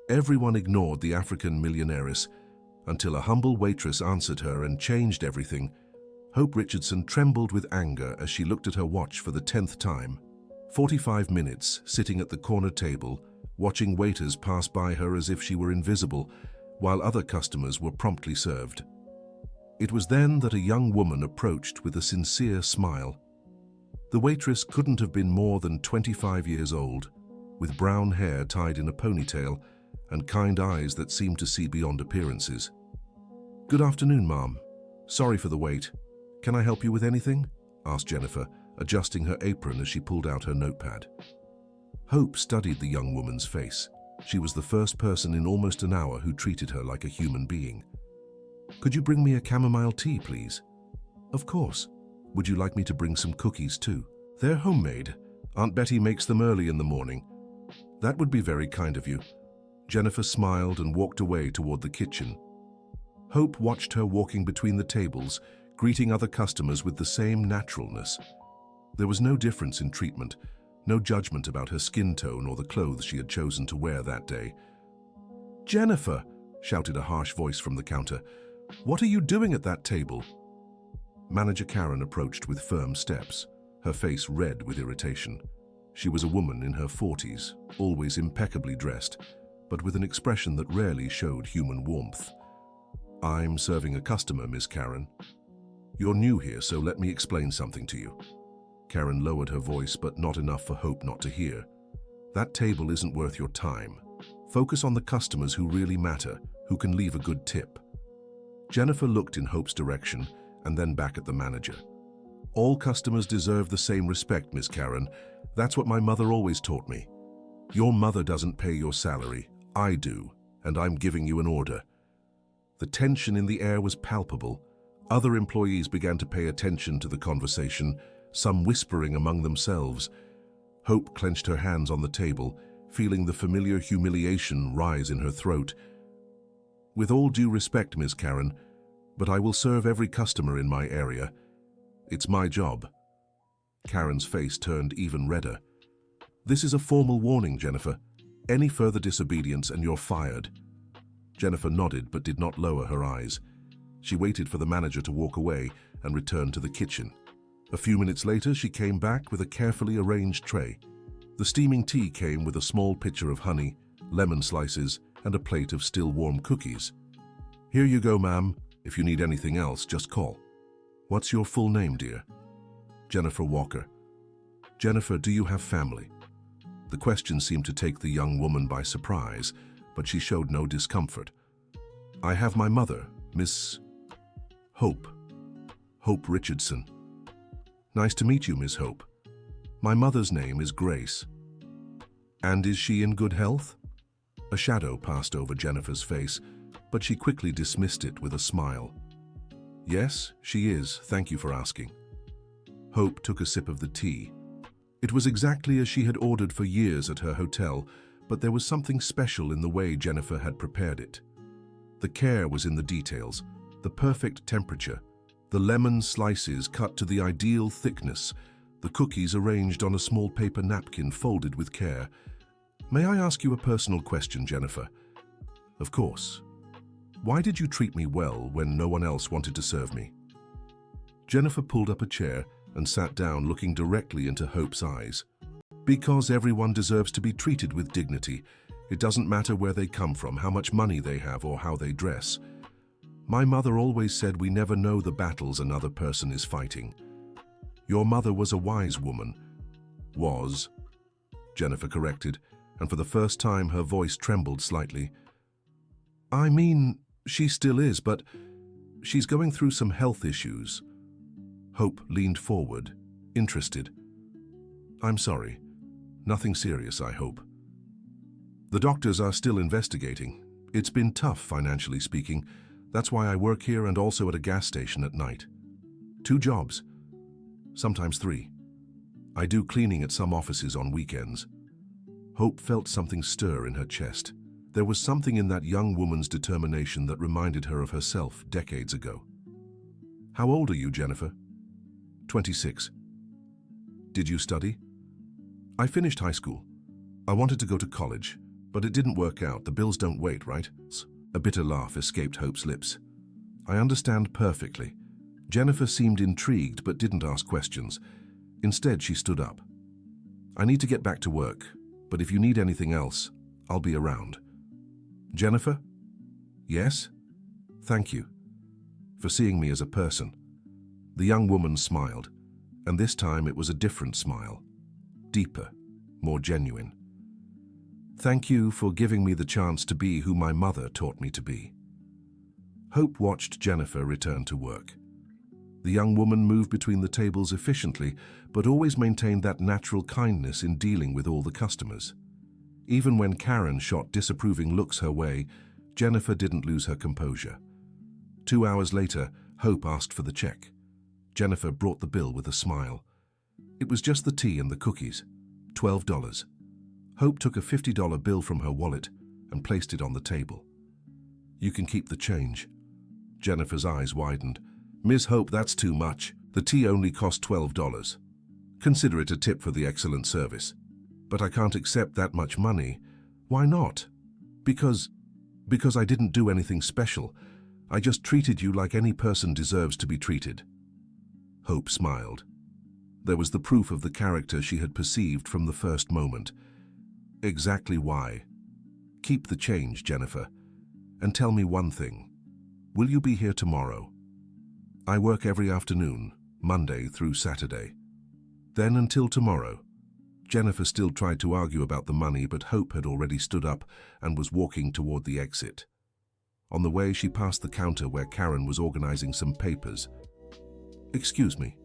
Everyone ignored the African millionairess until a humble waitress answered her and changed everything. Hope Richardson trembled with anger as she looked at her watch for the 10th time. 45 minutes sitting at the corner table, watching waiters pass by her as if she were invisible, while other customers were promptly served. It was then that a young woman approached with a sincere smile. The waitress couldn't have been more than 25 years old, with brown hair tied in a ponytail and kind eyes that seemed to see beyond appearances. "Good afternoon, ma'am. Sorry for the wait. Can I help you with anything?" asked Jennifer, adjusting her apron as she pulled out her notepad. Hope studied the young woman's face. She was the first person in almost an hour who treated her like a human being. "Could you bring me a chamomile tea, please?" "Of course. Would you like me to bring some cookies too?" "They're homemade. Aunt Betty makes them early in the morning." "That would be very kind of you." Jennifer smiled and walked away toward the kitchen. Hope watched her walking between the tables, greeting other customers with the same naturalness. There was no difference in treatment, no judgment about her skin tone or the clothes she had chosen to wear that day. "Jennifer!" shouted a harsh voice from the counter. "What are you doing at that table?" Manager Karen approached with firm steps, her face red with irritation. She was a woman in her 40s, always impeccably dressed, but with an expression that rarely showed human warmth. "I'm serving a customer, Miss Karen. You're new here, so let me explain something to you." Karen lowered her voice, but not enough for Hope not to hear. "That table isn't worth your time. Focus on the customers who really matter, who can leave a good tip." Jennifer looked in Hope's direction and then back at the manager. "All customers deserve the same respect, Miss Karen. That's what my mother always taught me. Your mother doesn't pay your salary. I do, and I'm giving you an order." The tension in the air was palpable. Other employees began to pay attention to the conversation, some whispering among themselves. Hope clenched her hands on the table, feeling the familiar humiliation rise in her throat. "With all due respect, Miss Karen, but I will serve every customer in my area. It's my job." Karen's face turned even redder. "This is a formal warning, Jennifer. Any further disobedience and you're fired." Jennifer nodded but did not lower her eyes. She waited for the manager to walk away and returned to the kitchen. A few minutes later, she came back with a carefully arranged tray. The steaming tea came with a small pitcher of honey, lemon slices, and a plate of still warm cookies. "Here you go, ma'am. If you need anything else, just call." "What's your full name, dear?" "Jennifer Walker." "Jennifer, do you have family?" The question seemed to take the young woman by surprise, but she showed no discomfort. "I have my mother, Miss Hope. Hope Richardson." "Nice to meet you, Miss Hope. My mother's name is Grace." "And is she in good health?" A shadow passed over Jennifer's face, but she quickly dismissed it with a smile. "Yes, she is. Thank you for asking." Hope took a sip of the tea. It was exactly as she had ordered for years at her hotel, but there was something special in the way Jennifer had prepared it. The care was in the details, the perfect temperature, the lemon slices cut to the ideal thickness, the cookies arranged on a small paper napkin folded with care. "May I ask you a personal question, Jennifer?" "Of course. Why did you treat me well when no one else wanted to serve me?" Jennifer pulled up a chair and sat down, looking directly into Hope's eyes. "Because everyone deserves to be treated with dignity. It doesn't matter where they come from, how much money they have, or how they dress. My mother always said we never know the battles another person is fighting. Your mother was a wise woman." "Was," Jennifer corrected, and for the first time her voice trembled slightly. "I mean, she still is, but she's going through some health issues." Hope leaned forward, interested. "I'm sorry. Nothing serious, I hope." "The doctors are still investigating. It's been tough, financially speaking. That's why I work here and also at a gas station at night. 2 jobs, sometimes 3. I do cleaning at some offices on weekends." Hope felt something stir in her chest. There was something in that young woman's determination that reminded her of herself decades ago. "How old are you, Jennifer?" 26. "Did you study?" "I finished high school. I wanted to go to college, But it didn't work out. The bills don't wait, right? A bitter laugh escaped Hope's lips. I understand perfectly. Jennifer seemed intrigued but didn't ask questions. Instead, she stood up. I need to get back to work, but if you need anything else, I'll be around. Jennifer? Yes? Thank you for seeing me as a person. The young woman smiled, and this time it was a different smile. Deeper, more genuine. Thank you for giving me the chance to be who my mother taught me to be. Hope watched Jennifer return to work. The young woman moved between the tables efficiently, but always maintained that natural kindness in dealing with all the customers. Even when Karen shot disapproving looks her way, Jennifer didn't lose her composure. 2 hours later, Hope asked for the check. Jennifer brought the bill with a smile. It was just the tea and the cookies. $12. Hope took a $50 bill from her wallet and placed it on the table. You can keep the change. Jennifer's eyes widened. Ms. Hope, that's too much. The tea only cost $12. Consider it a tip for the excellent service. But I can't accept that much money. Why not? Because I didn't do anything special. I just treated you like any person deserves to be treated. Hope smiled. There was the proof of the character she had perceived from the first moment. Exactly why. Keep the change, Jennifer. And tell me one thing. Will you be here tomorrow? I work every afternoon, Monday through Saturday. Then until tomorrow. Jennifer still tried to argue about the money, but Hope had already stood up and was walking toward the exit. On the way, she passed the counter where Karen was organizing some papers. Excuse me.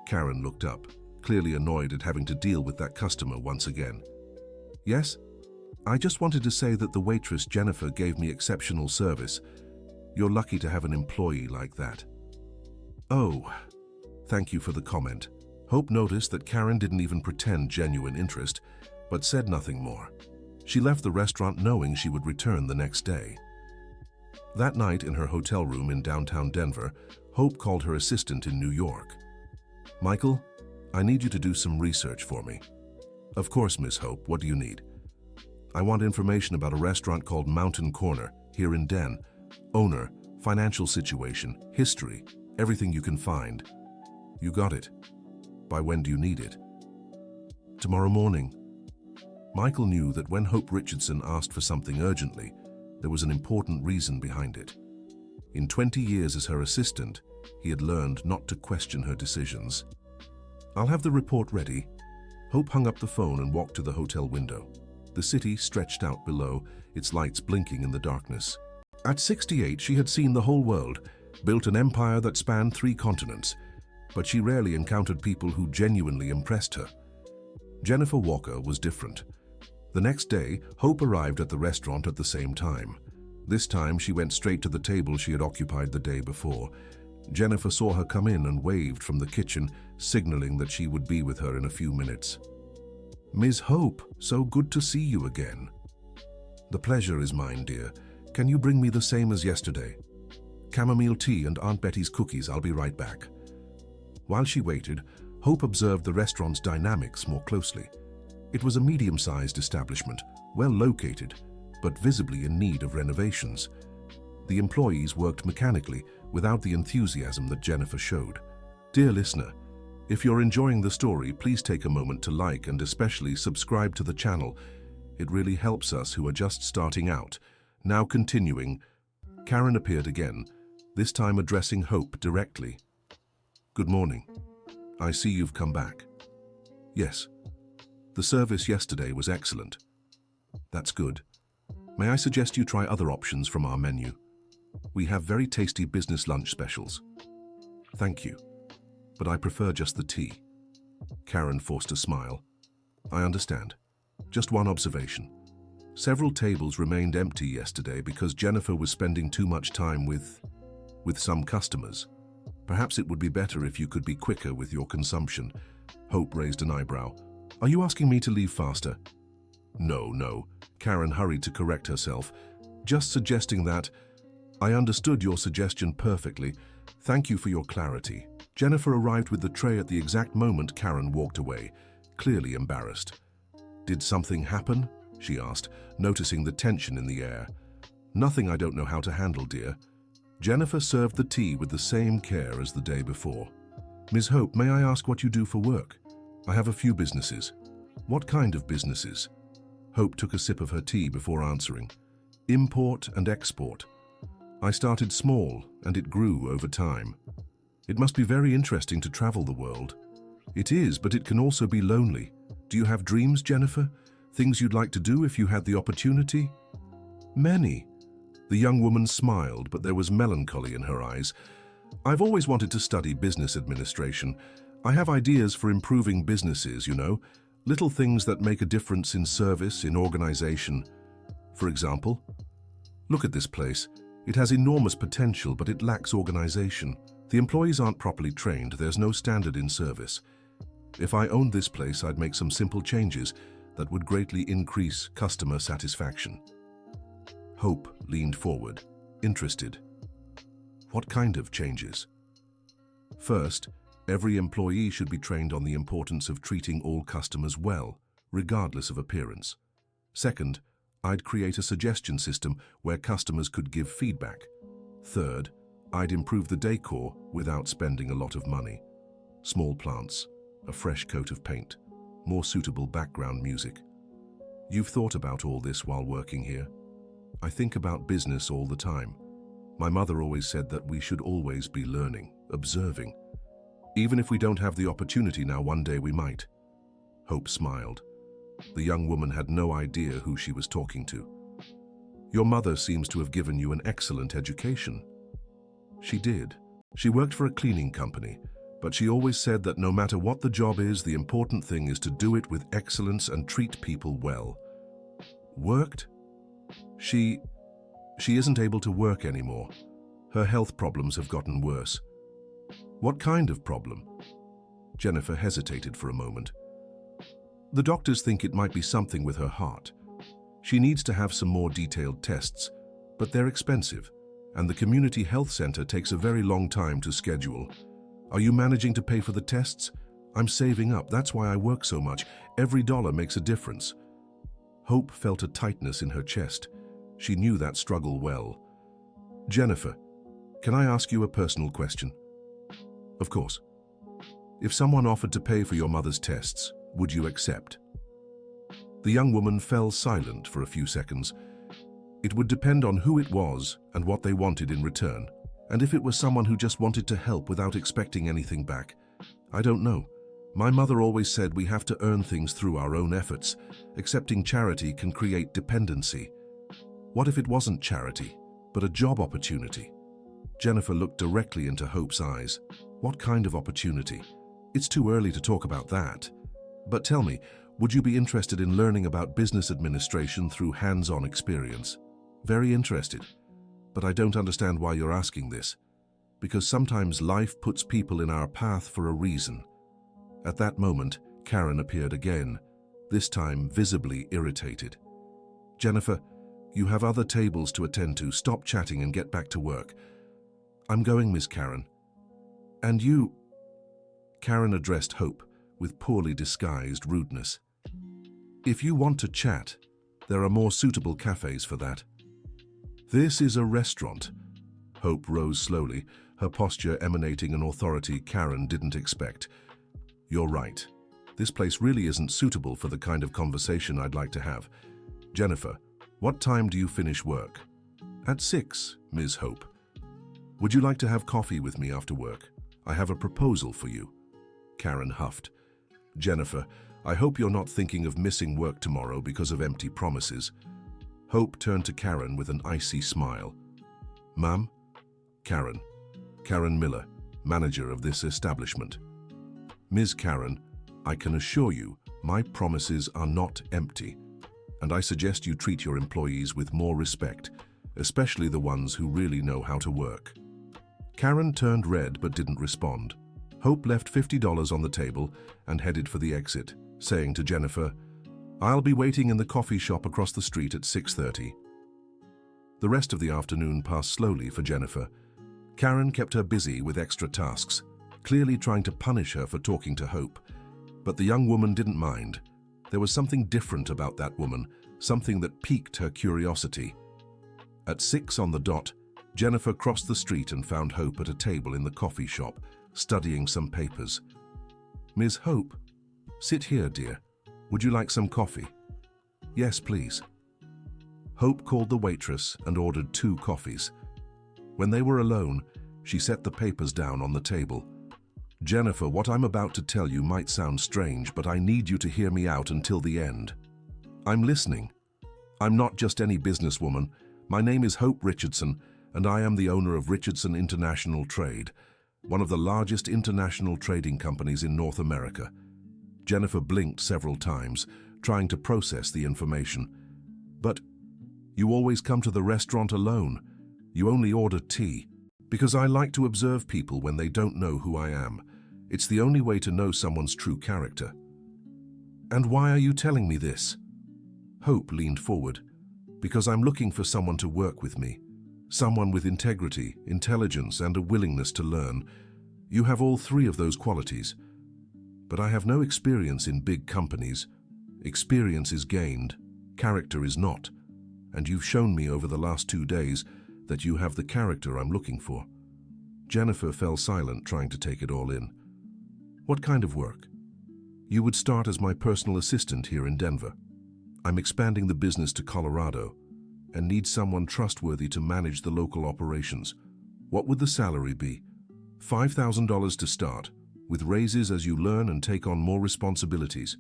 Karen looked up, clearly annoyed at having to deal with that customer once again. Yes? I just wanted to say that the waitress Jennifer gave me exceptional service. You're lucky to have an employee like that. Oh, thank you for the comment. Hope noticed that Karen didn't even pretend genuine interest, but said nothing more. She left the restaurant knowing she would return the next day. That night in her hotel room in downtown Denver, Hope called her assistant in New York. Michael, I need you to do some research for me. Of course, Miss Hope, what do you need? I want information about a restaurant called Mountain Corner, here in Den. Owner, financial situation, history, everything you can find. You got it. By when do you need it? Tomorrow morning. Michael knew that when Hope Richardson asked for something urgently, there was an important reason behind it. In 20 years as her assistant, he had learned not to question her decisions. I'll have the report ready. Hope hung up the phone and walked to the hotel window. The city stretched out below, its lights blinking in the darkness. At 68, she had seen the whole world, built an empire that spanned 3 continents, but she rarely encountered people who genuinely impressed her. Jennifer Walker was different. The next day, Hope arrived at the restaurant at the same time. This time, she went straight to the table she had occupied the day before. Jennifer saw her come in and waved from the kitchen, signaling that she would be with her in a few minutes. Ms. Hope, so good to see you again. The pleasure is mine, dear. Can you bring me the same as yesterday? Chamomile tea and Aunt Betty's cookies. I'll be right back. While she waited, Hope observed the restaurant's dynamics more closely. It was a medium-sized establishment, well located, but visibly in need of renovations. The employees worked mechanically, without the enthusiasm that Jennifer showed. Dear listener, if you're enjoying the story, please take a moment to like and especially subscribe to the channel. It really helps us who are just starting out. Now continuing, Karen appeared again, this time addressing Hope directly. Good morning. I see you've come back. Yes. The service yesterday was excellent. That's good. May I suggest you try other options from our menu? We have very tasty business lunch specials. Thank you, but I prefer just the tea. Karen forced a smile. I understand. Just one observation. Several tables remained empty yesterday because Jennifer was spending too much time with some customers. Perhaps it would be better if you could be quicker with your consumption. Hope raised an eyebrow. Are you asking me to leave faster? No. Karen hurried to correct herself. Just suggesting that. I understood your suggestion perfectly. Thank you for your clarity. Jennifer arrived with the tray at the exact moment Karen walked away, clearly embarrassed. Did something happen? she asked, noticing the tension in the air. Nothing I don't know how to handle, dear. Jennifer served the tea with the same care as the day before. Ms. Hope, may I ask what you do for work? I have a few businesses. What kind of businesses? Hope took a sip of her tea before answering. Import and export. I started small, and it grew over time. It must be very interesting to travel the world. It is, but it can also be lonely. Do you have dreams, Jennifer? Things you'd like to do if you had the opportunity? Many. The young woman smiled, but there was melancholy in her eyes. I've always wanted to study business administration. I have ideas for improving businesses, you know, little things that make a difference in service, in organization. For example, look at this place. It has enormous potential, but it lacks organization. The employees aren't properly trained. There's no standard in service. If I owned this place, I'd make some simple changes that would greatly increase customer satisfaction. Hope leaned forward, interested. What kind of changes? First, every employee should be trained on the importance of treating all customers well, regardless of appearance. Second, I'd create a suggestion system where customers could give feedback. Third, I'd improve the decor without spending a lot of money. Small plants, a fresh coat of paint, more suitable background music. You've thought about all this while working here? I think about business all the time. My mother always said that we should always be learning, observing. Even if we don't have the opportunity now, one day we might. Hope smiled. The young woman had no idea who she was talking to. Your mother seems to have given you an excellent education. She did. She worked for a cleaning company, but she always said that no matter what the job is, the important thing is to do it with excellence and treat people well. Worked? She isn't able to work anymore. Her health problems have gotten worse. What kind of problem? Jennifer hesitated for a moment. The doctors think it might be something with her heart. She needs to have some more detailed tests, but they're expensive, and the community health center takes a very long time to schedule. Are you managing to pay for the tests? I'm saving up. That's why I work so much. Every dollar makes a difference. Hope felt a tightness in her chest. She knew that struggle well. Jennifer, can I ask you a personal question? Of course. If someone offered to pay for your mother's tests, would you accept? The young woman fell silent for a few seconds. It would depend on who it was and what they wanted in return. And if it was someone who just wanted to help without expecting anything back, I don't know. My mother always said we have to earn things through our own efforts. Accepting charity can create dependency. What if it wasn't charity, but a job opportunity? Jennifer looked directly into Hope's eyes. What kind of opportunity? It's too early to talk about that. But tell me, would you be interested in learning about business administration through hands-on experience? Very interested. But I don't understand why you're asking this. Because sometimes life puts people in our path for a reason. At that moment, Karen appeared again, this time visibly irritated. Jennifer, you have other tables to attend to. Stop chatting and get back to work. I'm going, Miss Karen. And you... Karen addressed Hope with poorly disguised rudeness. If you want to chat, there are more suitable cafes for that. This is a restaurant. Hope rose slowly, her posture emanating an authority Karen didn't expect. You're right. This place really isn't suitable for the kind of conversation I'd like to have. Jennifer, what time do you finish work? At 6, Ms. Hope. Would you like to have coffee with me after work? I have a proposal for you. Karen huffed. Jennifer, I hope you're not thinking of missing work tomorrow because of empty promises. Hope turned to Karen with an icy smile. Ma'am? Karen. Karen Miller, manager of this establishment. Ms. Karen, I can assure you, my promises are not empty, and I suggest you treat your employees with more respect, especially the ones who really know how to work. Karen turned red but didn't respond. Hope left $50 on the table and headed for the exit, saying to Jennifer, I'll be waiting in the coffee shop across the street at 6:30. The rest of the afternoon passed slowly for Jennifer. Karen kept her busy with extra tasks, clearly trying to punish her for talking to Hope. But the young woman didn't mind. There was something different about that woman, something that piqued her curiosity. At 6 on the dot, Jennifer crossed the street and found Hope at a table in the coffee shop, studying some papers. "Ms. Hope, sit here, dear. Would you like some coffee?" "Yes, please." Hope called the waitress and ordered 2 coffees. When they were alone, she set the papers down on the table. "Jennifer, what I'm about to tell you might sound strange, but I need you to hear me out until the end." "I'm listening." "I'm not just any businesswoman. My name is Hope Richardson, and I am the owner of Richardson International Trade, one of the largest international trading companies in North America." Jennifer blinked several times, trying to process the information. "But you always come to the restaurant alone. You only order tea." "Because I like to observe people when they don't know who I am. It's the only way to know someone's true character." "And why are you telling me this?" Hope leaned forward. "Because I'm looking for someone to work with me. Someone with integrity, intelligence, and a willingness to learn. You have all 3 of those qualities. But I have no experience in big companies. Experience is gained, character is not. And you've shown me over the last 2 days that you have the character I'm looking for." Jennifer fell silent, trying to take it all in. "What kind of work?" "You would start as my personal assistant here in Denver. I'm expanding the business to Colorado and need someone trustworthy to manage the local operations." "What would the salary be?" $5,000 to start, with raises as you learn and take on more responsibilities."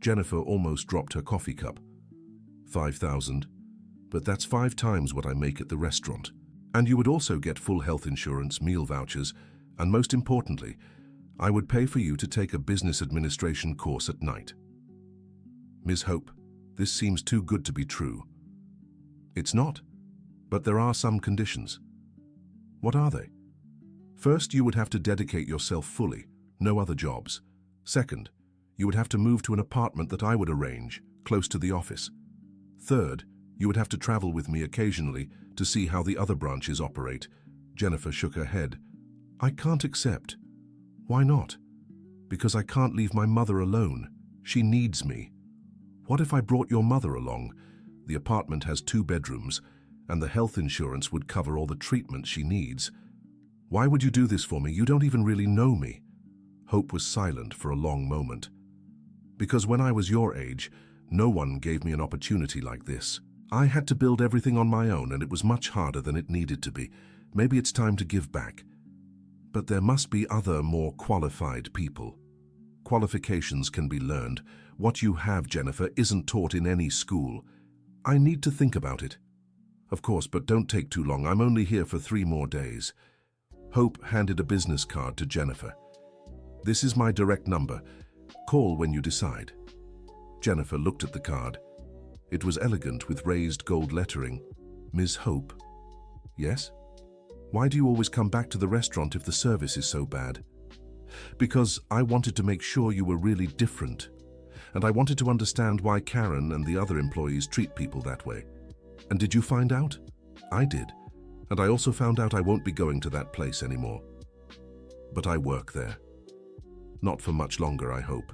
Jennifer almost dropped her coffee cup. $5,000? But that's 5 times what I make at the restaurant. And you would also get full health insurance, meal vouchers, and most importantly, I would pay for you to take a business administration course at night. "Ms. Hope, this seems too good to be true." "It's not, but there are some conditions." "What are they?" "First, you would have to dedicate yourself fully, no other jobs. Second, you would have to move to an apartment that I would arrange, close to the office. Third, you would have to travel with me occasionally to see how the other branches operate." Jennifer shook her head. "I can't accept." "Why not?" "Because I can't leave my mother alone. She needs me." "What if I brought your mother along? The apartment has 2 bedrooms, and the health insurance would cover all the treatment she needs." "Why would you do this for me? You don't even really know me." Hope was silent for a long moment. "Because when I was your age, no one gave me an opportunity like this. I had to build everything on my own, and it was much harder than it needed to be. Maybe it's time to give back. But there must be other, more qualified people. Qualifications can be learned. What you have, Jennifer, isn't taught in any school. I need to think about it." "Of course, but don't take too long. I'm only here for 3 more days." Hope handed a business card to Jennifer. "This is my direct number. Call when you decide." Jennifer looked at the card. It was elegant with raised gold lettering. "Ms. Hope." "Yes?" "Why do you always come back to the restaurant if the service is so bad?" "Because I wanted to make sure you were really different. And I wanted to understand why Karen and the other employees treat people that way." "And did you find out?" "I did. And I also found out I won't be going to that place anymore. But I work there. Not for much longer, I hope."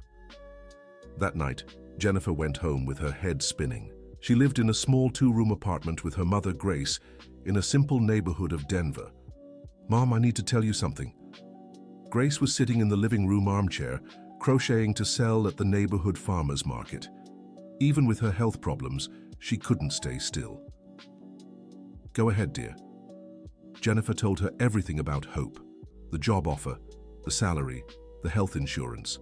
That night, Jennifer went home with her head spinning. She lived in a small 2-room apartment with her mother, Grace, in a simple neighborhood of Denver. "Mom, I need to tell you something." Grace was sitting in the living room armchair, crocheting to sell at the neighborhood farmer's market. Even with her health problems, she couldn't stay still. "Go ahead, dear." Jennifer told her everything about Hope, the job offer, the salary, the health insurance.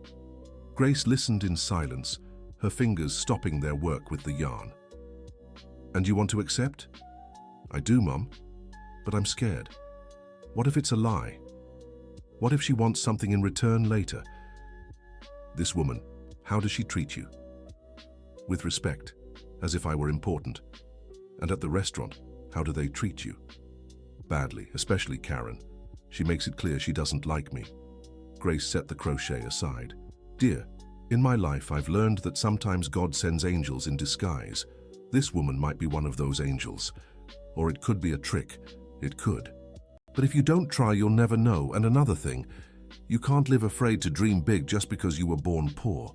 Grace listened in silence, her fingers stopping their work with the yarn. "And you want to accept?" "I do, Mom, but I'm scared. What if it's a lie? What if she wants something in return later?" "This woman, how does she treat you?" "With respect, as if I were important." "And at the restaurant, how do they treat you?" "Badly, especially Karen. She makes it clear she doesn't like me." Grace set the crochet aside. "Dear, in my life I've learned that sometimes God sends angels in disguise. This woman might be one of those angels. Or it could be a trick. It could. But if you don't try, you'll never know. And another thing, you can't live afraid to dream big just because you were born poor."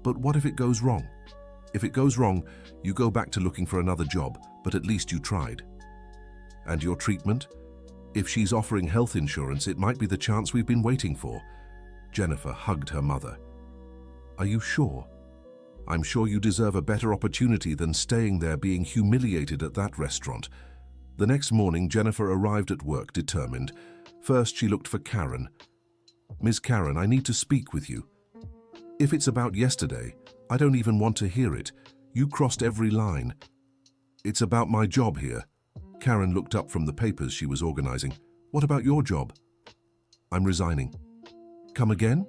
"But what if it goes wrong?" If it goes wrong, you go back to looking for another job, but at least you tried. And your treatment? If she's offering health insurance, it might be the chance we've been waiting for. Jennifer hugged her mother. Are you sure? I'm sure you deserve a better opportunity than staying there being humiliated at that restaurant. The next morning, Jennifer arrived at work determined. First, she looked for Karen. Ms. Karen, I need to speak with you. If it's about yesterday, I don't even want to hear it. You crossed every line. It's about my job here. Karen looked up from the papers she was organizing. What about your job? I'm resigning. Come again?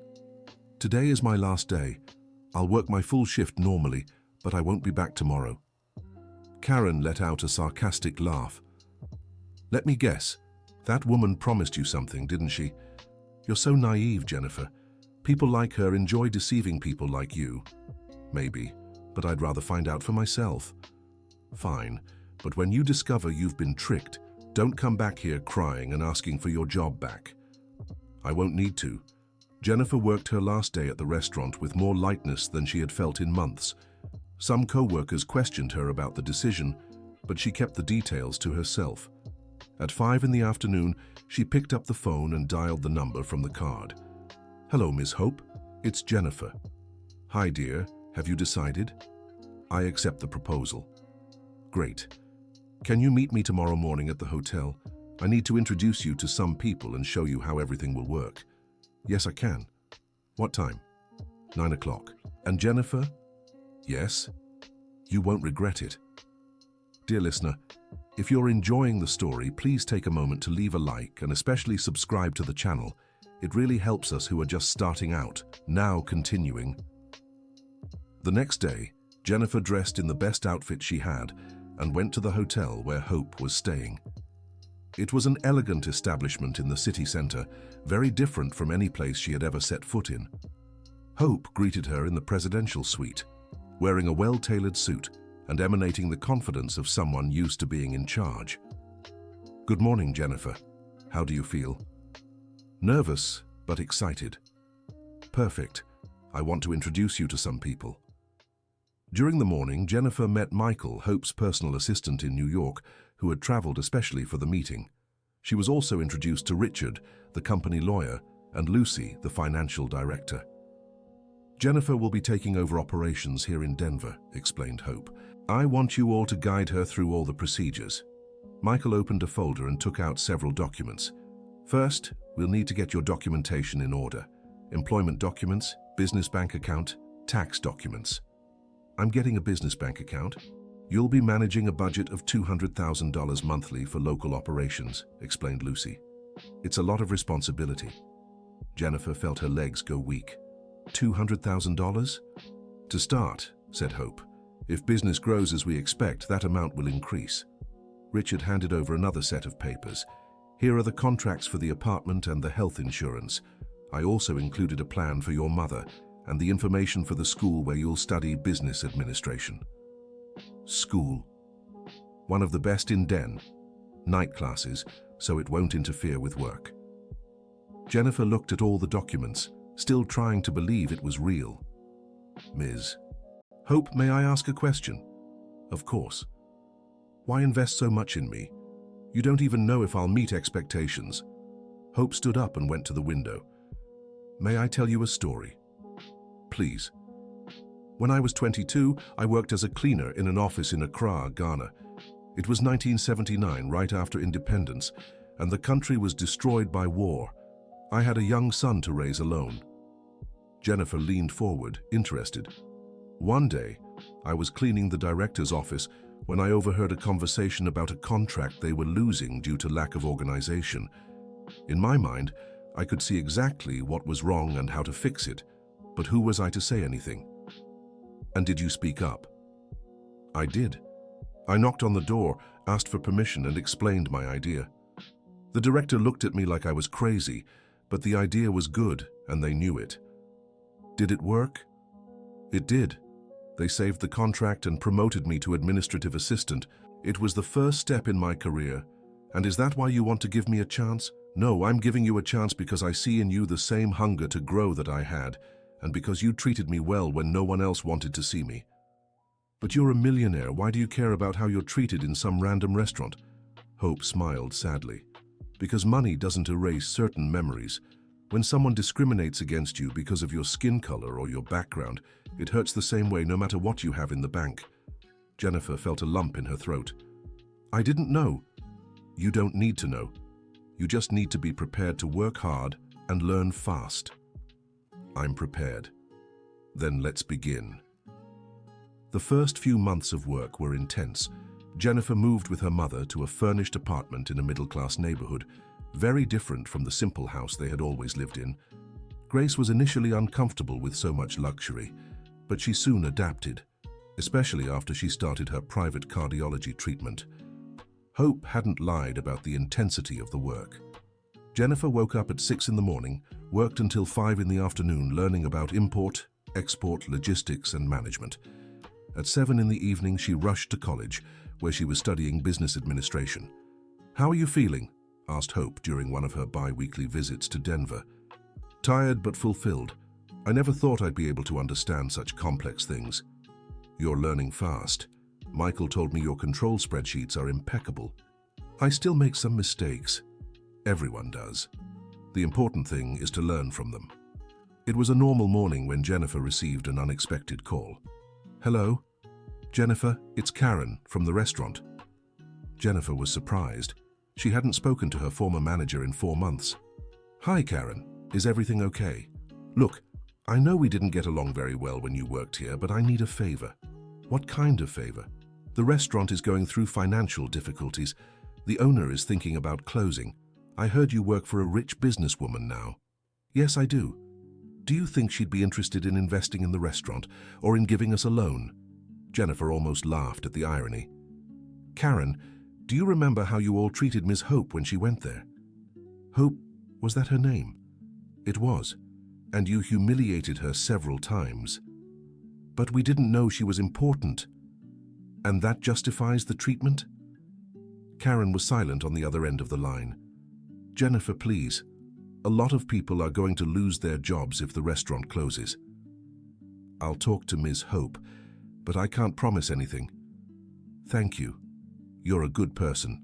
Today is my last day. I'll work my full shift normally, but I won't be back tomorrow. Karen let out a sarcastic laugh. Let me guess. That woman promised you something, didn't she? You're so naive, Jennifer. People like her enjoy deceiving people like you. Maybe, but I'd rather find out for myself. Fine, but when you discover you've been tricked, don't come back here crying and asking for your job back. I won't need to. Jennifer worked her last day at the restaurant with more lightness than she had felt in months. Some co-workers questioned her about the decision, but she kept the details to herself. At 5 in the afternoon, she picked up the phone and dialed the number from the card. Hello, Miss Hope. It's Jennifer. Hi, dear. Have you decided? I accept the proposal. Great. Can you meet me tomorrow morning at the hotel? I need to introduce you to some people and show you how everything will work. Yes, I can. What time? 9 o'clock. And Jennifer? Yes. You won't regret it. Dear listener, if you're enjoying the story, please take a moment to leave a like and especially subscribe to the channel. It really helps us who are just starting out. Now continuing. The next day, Jennifer dressed in the best outfit she had and went to the hotel where Hope was staying. It was an elegant establishment in the city center, very different from any place she had ever set foot in. Hope greeted her in the presidential suite, wearing a well-tailored suit and emanating the confidence of someone used to being in charge. Good morning, Jennifer. How do you feel? Nervous, but excited. Perfect. I want to introduce you to some people. During the morning, Jennifer met Michael, Hope's personal assistant in New York, who had traveled especially for the meeting. She was also introduced to Richard, the company lawyer, and Lucy, the financial director. Jennifer will be taking over operations here in Denver, explained Hope. I want you all to guide her through all the procedures. Michael opened a folder and took out several documents. First, we'll need to get your documentation in order. Employment documents, business bank account, tax documents. I'm getting a business bank account. You'll be managing a budget of $200,000 monthly for local operations, explained Lucy. It's a lot of responsibility. Jennifer felt her legs go weak. $200,000? To start, said Hope. If business grows as we expect, that amount will increase. Richard handed over another set of papers. Here are the contracts for the apartment and the health insurance. I also included a plan for your mother and the information for the school where you'll study business administration. School. One of the best in Den. Night classes, so it won't interfere with work. Jennifer looked at all the documents, still trying to believe it was real. Ms. Hope, may I ask a question? Of course. Why invest so much in me? You don't even know if I'll meet expectations. Hope stood up and went to the window. May I tell you a story? Please. When I was 22, I worked as a cleaner in an office in Accra, Ghana. It was 1979, right after independence, and the country was destroyed by war. I had a young son to raise alone. Jennifer leaned forward, interested. One day, I was cleaning the director's office when I overheard a conversation about a contract they were losing due to lack of organization. In my mind, I could see exactly what was wrong and how to fix it, but who was I to say anything? And did you speak up? I did. I knocked on the door, asked for permission, and explained my idea. The director looked at me like I was crazy, but the idea was good, and they knew it. Did it work? It did. They saved the contract and promoted me to administrative assistant. It was the first step in my career. And is that why you want to give me a chance? No, I'm giving you a chance because I see in you the same hunger to grow that I had, and because you treated me well when no one else wanted to see me. But you're a millionaire. Why do you care about how you're treated in some random restaurant? Hope smiled sadly. Because money doesn't erase certain memories. When someone discriminates against you because of your skin color or your background, it hurts the same way no matter what you have in the bank. Jennifer felt a lump in her throat. I didn't know. You don't need to know. You just need to be prepared to work hard and learn fast. I'm prepared. Then let's begin. The first few months of work were intense. Jennifer moved with her mother to a furnished apartment in a middle-class neighborhood, very different from the simple house they had always lived in. Grace was initially uncomfortable with so much luxury, but she soon adapted, especially after she started her private cardiology treatment. Hope hadn't lied about the intensity of the work. Jennifer woke up at 6 in the morning, worked until 5 in the afternoon learning about import, export, logistics, and management. At 7 in the evening, she rushed to college, where she was studying business administration. How are you feeling? Asked Hope during one of her bi-weekly visits to Denver. Tired but fulfilled. I never thought I'd be able to understand such complex things. You're learning fast. Michael told me your control spreadsheets are impeccable. I still make some mistakes. Everyone does. The important thing is to learn from them. It was a normal morning when Jennifer received an unexpected call. Hello? Jennifer, it's Karen from the restaurant. Jennifer was surprised. She hadn't spoken to her former manager in 4 months. Hi, Karen. Is everything okay? Look, I know we didn't get along very well when you worked here, but I need a favor. What kind of favor? The restaurant is going through financial difficulties. The owner is thinking about closing. I heard you work for a rich businesswoman now. Yes, I do. Do you think she'd be interested in investing in the restaurant or in giving us a loan? Jennifer almost laughed at the irony. Karen, do you remember how you all treated Miss Hope when she went there? Hope, was that her name? It was, and you humiliated her several times. But we didn't know she was important. And that justifies the treatment? Karen was silent on the other end of the line. Jennifer, please. A lot of people are going to lose their jobs if the restaurant closes. I'll talk to Ms. Hope, but I can't promise anything. Thank you. You're a good person.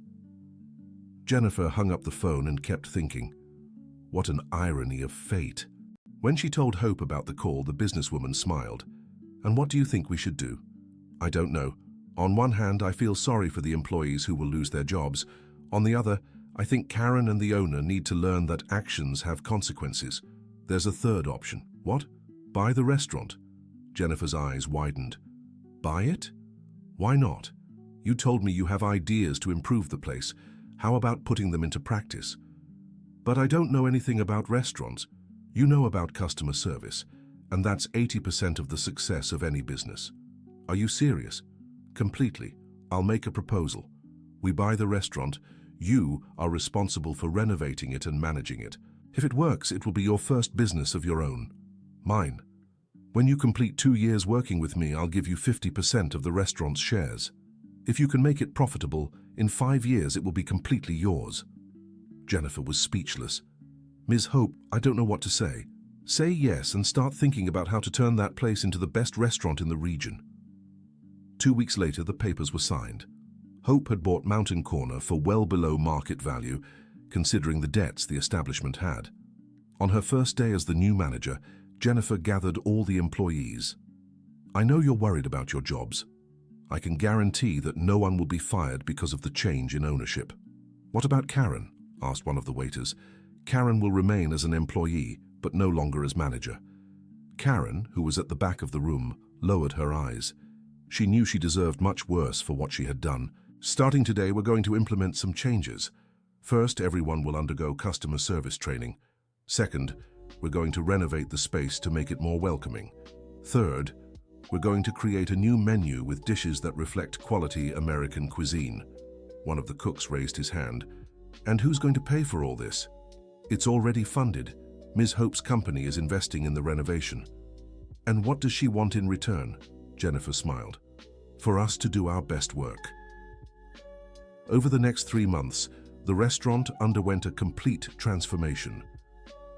Jennifer hung up the phone and kept thinking. What an irony of fate. When she told Hope about the call, the businesswoman smiled. And what do you think we should do? I don't know. On one hand, I feel sorry for the employees who will lose their jobs. On the other, I think Karen and the owner need to learn that actions have consequences. There's a third option. What? Buy the restaurant? Jennifer's eyes widened. Buy it? Why not? You told me you have ideas to improve the place. How about putting them into practice? But I don't know anything about restaurants. You know about customer service, and that's 80% of the success of any business. Are you serious? Completely. I'll make a proposal. We buy the restaurant. You are responsible for renovating it and managing it. If it works, it will be your first business of your own. Mine. When you complete 2 years working with me, I'll give you 50% of the restaurant's shares. If you can make it profitable, in 5 years it will be completely yours. Jennifer was speechless. Ms. Hope, I don't know what to say. Say yes and start thinking about how to turn that place into the best restaurant in the region. 2 weeks later, the papers were signed. Hope had bought Mountain Corner for well below market value, considering the debts the establishment had. On her first day as the new manager, Jennifer gathered all the employees. I know you're worried about your jobs. I can guarantee that no one will be fired because of the change in ownership. What about Karen? Asked one of the waiters. Karen will remain as an employee, but no longer as manager. Karen, who was at the back of the room, lowered her eyes. She knew she deserved much worse for what she had done. Starting today, we're going to implement some changes. First, everyone will undergo customer service training. Second, we're going to renovate the space to make it more welcoming. Third, we're going to create a new menu with dishes that reflect quality American cuisine. One of the cooks raised his hand. And who's going to pay for all this? It's already funded. Ms. Hope's company is investing in the renovation. And what does she want in return? Jennifer smiled. For us to do our best work. Over the next 3 months, the restaurant underwent a complete transformation.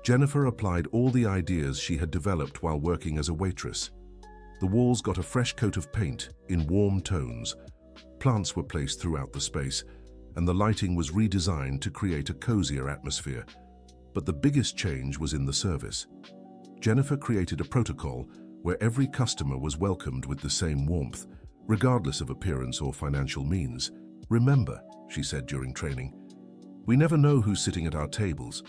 Jennifer applied all the ideas she had developed while working as a waitress. The walls got a fresh coat of paint in warm tones. Plants were placed throughout the space, and the lighting was redesigned to create a cozier atmosphere. But the biggest change was in the service. Jennifer created a protocol where every customer was welcomed with the same warmth, regardless of appearance or financial means. "Remember," she said during training, "we never know who's sitting at our tables.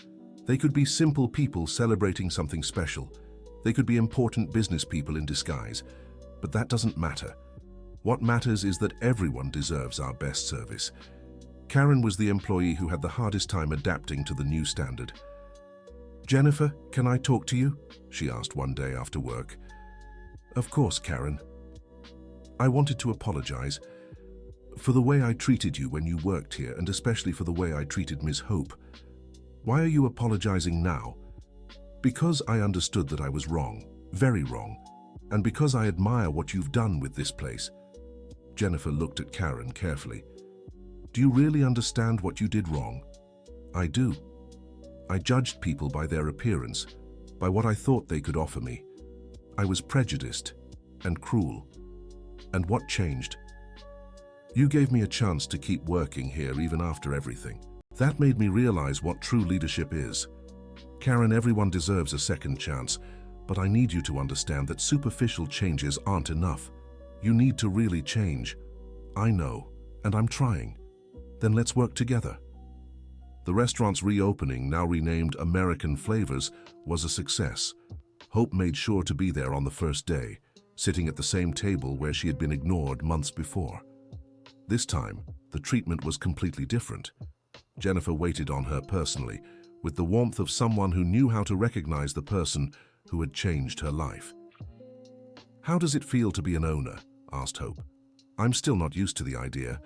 They could be simple people celebrating something special. They could be important business people in disguise. But that doesn't matter. What matters is that everyone deserves our best service." Karen was the employee who had the hardest time adapting to the new standard. "Jennifer, can I talk to you?" she asked one day after work. "Of course, Karen. I wanted to apologize for the way I treated you when you worked here, and especially for the way I treated Ms. Hope. Why are you apologizing now?" "Because I understood that I was wrong, very wrong, and because I admire what you've done with this place." Jennifer looked at Karen carefully. "Do you really understand what you did wrong?" "I do. I judged people by their appearance, by what I thought they could offer me. I was prejudiced and cruel. And what changed? You gave me a chance to keep working here even after everything. That made me realize what true leadership is. Karen, everyone deserves a second chance, but I need you to understand that superficial changes aren't enough. You need to really change. I know, and I'm trying. Then let's work together." The restaurant's reopening, now renamed American Flavors, was a success. Hope made sure to be there on the first day, sitting at the same table where she had been ignored months before. This time, the treatment was completely different. Jennifer waited on her personally, with the warmth of someone who knew how to recognize the person who had changed her life. "How does it feel to be an owner?" asked Hope. "I'm still not used to the idea.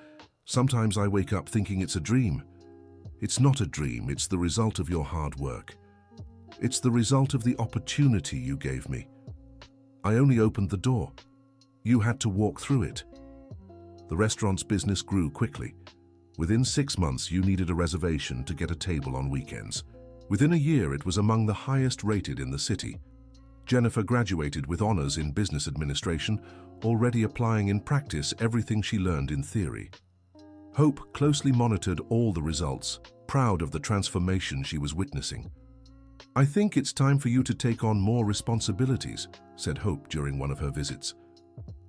Sometimes I wake up thinking it's a dream." "It's not a dream, it's the result of your hard work. It's the result of the opportunity you gave me. I only opened the door. You had to walk through it." The restaurant's business grew quickly. Within 6 months, you needed a reservation to get a table on weekends. Within a year, it was among the highest rated in the city. Jennifer graduated with honors in business administration, already applying in practice everything she learned in theory. Hope closely monitored all the results, proud of the transformation she was witnessing. "I think it's time for you to take on more responsibilities," said Hope during one of her visits.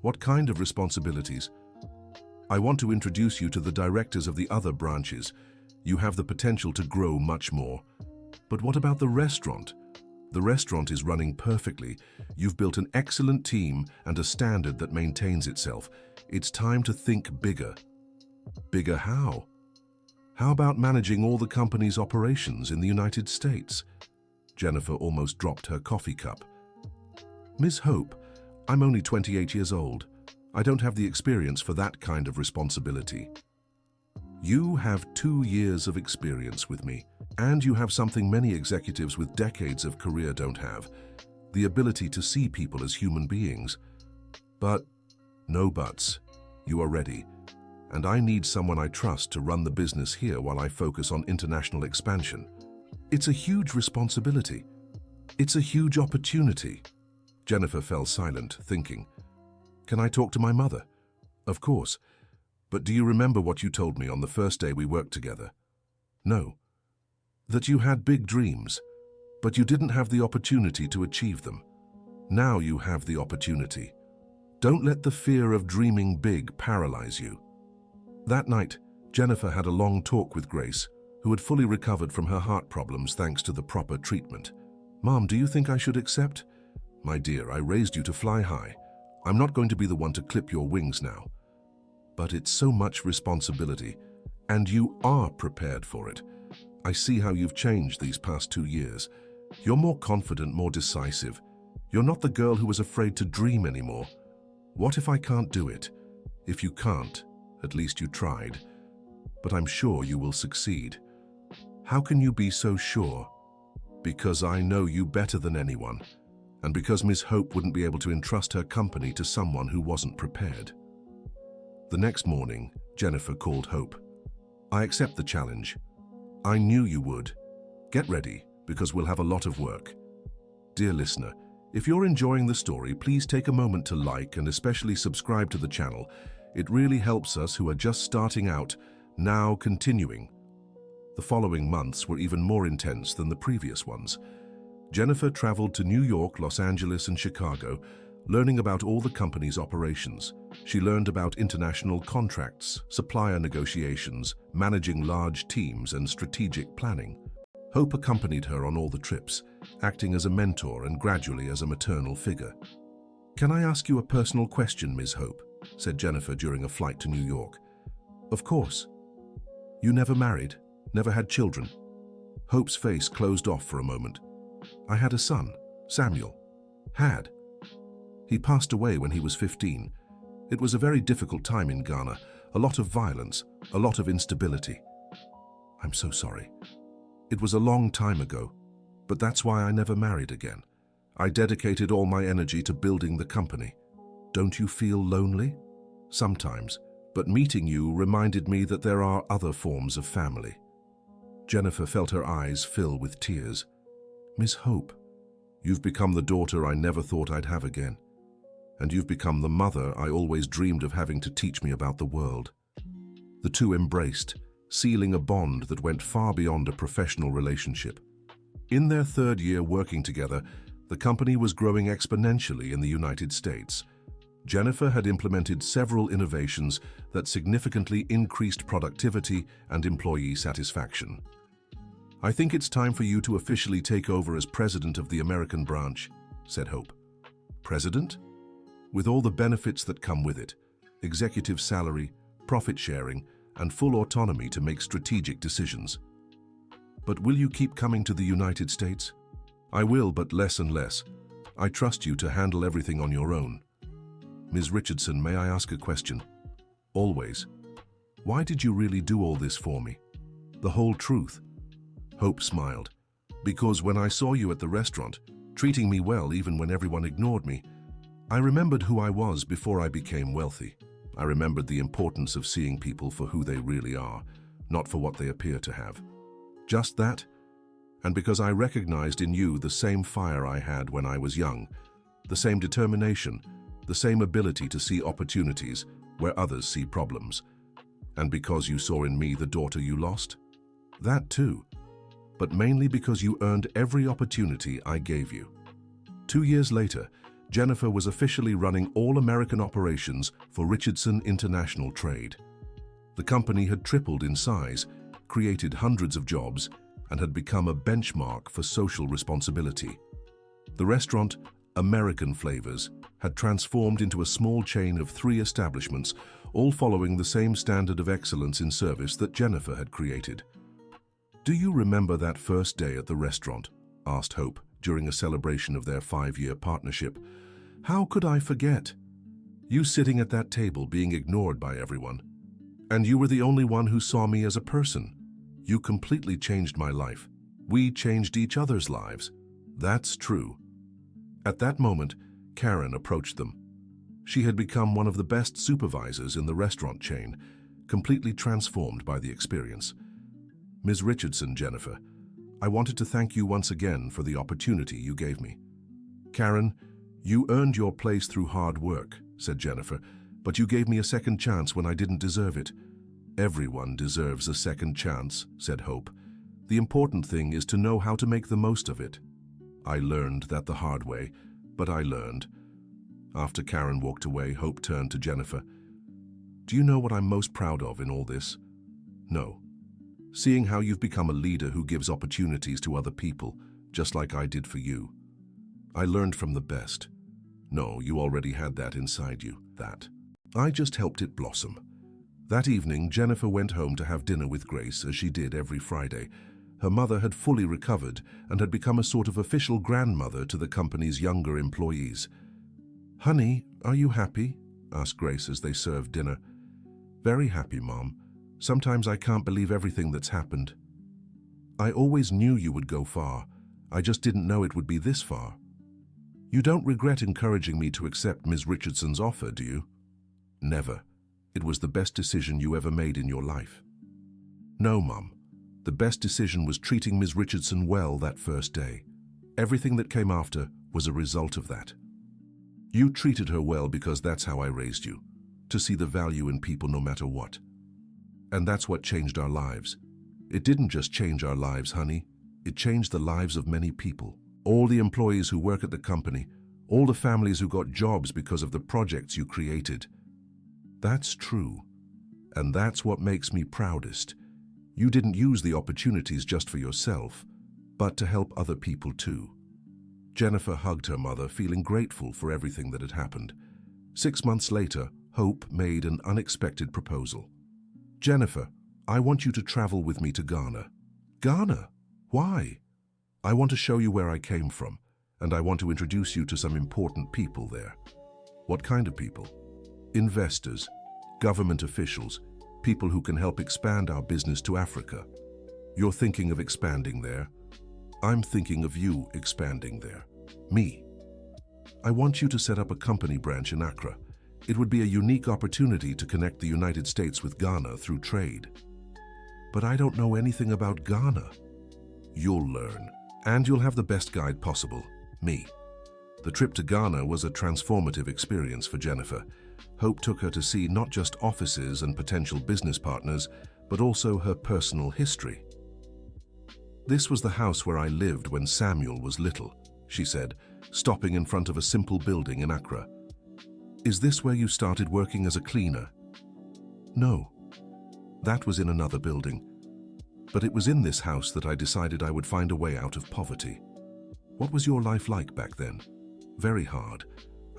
"What kind of responsibilities?" "I want to introduce you to the directors of the other branches. You have the potential to grow much more." "But what about the restaurant?" "The restaurant is running perfectly. You've built an excellent team and a standard that maintains itself. It's time to think bigger." "Bigger how?" "How about managing all the company's operations in the United States?" Jennifer almost dropped her coffee cup. "Ms. Hope, I'm only 28 years old. I don't have the experience for that kind of responsibility." "You have 2 years of experience with me, and you have something many executives with decades of career don't have, the ability to see people as human beings. But, no buts, you are ready, and I need someone I trust to run the business here while I focus on international expansion. It's a huge responsibility. It's a huge opportunity." Jennifer fell silent, thinking. "Can I talk to my mother?" "Of course. But do you remember what you told me on the first day we worked together?" "No." "That you had big dreams, but you didn't have the opportunity to achieve them. Now you have the opportunity. Don't let the fear of dreaming big paralyze you." That night, Jennifer had a long talk with Grace, who had fully recovered from her heart problems thanks to the proper treatment. "Mom, do you think I should accept?" "My dear, I raised you to fly high. I'm not going to be the one to clip your wings now. But it's so much responsibility, and you are prepared for it. I see how you've changed these past 2 years. You're more confident, more decisive. You're not the girl who was afraid to dream anymore. What if I can't do it? If you can't, at least you tried. But I'm sure you will succeed." "How can you be so sure?" "Because I know you better than anyone, and because Miss Hope wouldn't be able to entrust her company to someone who wasn't prepared." The next morning, Jennifer called Hope. "I accept the challenge. I knew you would. Get ready, because we'll have a lot of work." Dear listener, If you're enjoying the story, please take a moment to like and especially subscribe to the channel. It really helps us who are just starting out, now continuing. The following months were even more intense than the previous ones. Jennifer traveled to New York, Los Angeles, and Chicago, learning about all the company's operations. She learned about international contracts, supplier negotiations, managing large teams, and strategic planning. Hope accompanied her on all the trips, acting as a mentor and gradually as a maternal figure. "Can I ask you a personal question, Ms. Hope?" said Jennifer during a flight to New York. "Of course. You never married, never had children?" Hope's face closed off for a moment. "I had a son, Samuel." "Had?" "He passed away when he was 15. It was a very difficult time in Ghana, a lot of violence, a lot of instability." "I'm so sorry. It was a long time ago, but that's why I never married again. I dedicated all my energy to building the company. Don't you feel lonely?" "Sometimes, but meeting you reminded me that there are other forms of family." Jennifer felt her eyes fill with tears. "Miss Hope, you've become the daughter I never thought I'd have again. And you've become the mother I always dreamed of having to teach me about the world." The two embraced, sealing a bond that went far beyond a professional relationship. In their third year working together, the company was growing exponentially in the United States. Jennifer had implemented several innovations that significantly increased productivity and employee satisfaction. "I think it's time for you to officially take over as president of the American branch," said Hope. "President?" "With all the benefits that come with it, executive salary, profit sharing, and full autonomy to make strategic decisions." "But will you keep coming to the United States?" "I will, but less and less. I trust you to handle everything on your own." "Ms. Richardson, may I ask a question?" "Always." "Why did you really do all this for me?" "The whole truth." Hope smiled. "Because when I saw you at the restaurant, treating me well even when everyone ignored me, I remembered who I was before I became wealthy. I remembered the importance of seeing people for who they really are, not for what they appear to have. Just that, and because I recognized in you the same fire I had when I was young, the same determination, the same ability to see opportunities where others see problems. And because you saw in me the daughter you lost? That too, but mainly because you earned every opportunity I gave you." 2 years later, Jennifer was officially running all American operations for Richardson International Trade. The company had tripled in size, created hundreds of jobs, and had become a benchmark for social responsibility. The restaurant, American Flavors, had transformed into a small chain of 3 establishments, all following the same standard of excellence in service that Jennifer had created. "Do you remember that first day at the restaurant?" asked Hope during a celebration of their 5-year partnership. "How could I forget? You sitting at that table being ignored by everyone. And you were the only one who saw me as a person. You completely changed my life. We changed each other's lives." "That's true." At that moment, Karen approached them. She had become one of the best supervisors in the restaurant chain, completely transformed by the experience. "Ms. Richardson, Jennifer, I wanted to thank you once again for the opportunity you gave me." "Karen, you earned your place through hard work," said Jennifer, "but you gave me a second chance when I didn't deserve it." "Everyone deserves a second chance," said Hope. "The important thing is to know how to make the most of it." "I learned that the hard way, but I learned." After Karen walked away, Hope turned to Jennifer. "Do you know what I'm most proud of in all this?" "No." "Seeing how you've become a leader who gives opportunities to other people, just like I did for you. I learned from the best." "No, you already had that inside you, that. I just helped it blossom." That evening, Jennifer went home to have dinner with Grace, as she did every Friday. Her mother had fully recovered and had become a sort of official grandmother to the company's younger employees. "Honey, are you happy?" asked Grace as they served dinner. "Very happy, Mom. Sometimes I can't believe everything that's happened. I always knew you would go far. I just didn't know it would be this far." "You don't regret encouraging me to accept Ms. Richardson's offer, do you?" "Never. It was the best decision you ever made in your life." "No, Mum. The best decision was treating Ms. Richardson well that first day. Everything that came after was a result of that. You treated her well because that's how I raised you, to see the value in people no matter what. And that's what changed our lives. It didn't just change our lives, honey. It changed the lives of many people. All the employees who work at the company, all the families who got jobs because of the projects you created. That's true. And that's what makes me proudest. You didn't use the opportunities just for yourself, but to help other people too. Jennifer hugged her mother, feeling grateful for everything that had happened. 6 months later, Hope made an unexpected proposal. Jennifer, I want you to travel with me to Ghana. Ghana? Why? I want to show you where I came from, and I want to introduce you to some important people there. What kind of people? Investors, government officials, people who can help expand our business to Africa. You're thinking of expanding there. I'm thinking of you expanding there. Me. I want you to set up a company branch in Accra. It would be a unique opportunity to connect the United States with Ghana through trade. But I don't know anything about Ghana. You'll learn, and you'll have the best guide possible, me. The trip to Ghana was a transformative experience for Jennifer. Hope took her to see not just offices and potential business partners, but also her personal history. This was the house where I lived when Samuel was little, she said, stopping in front of a simple building in Accra. Is this where you started working as a cleaner? No, that was in another building. But it was in this house that I decided I would find a way out of poverty. What was your life like back then? Very hard.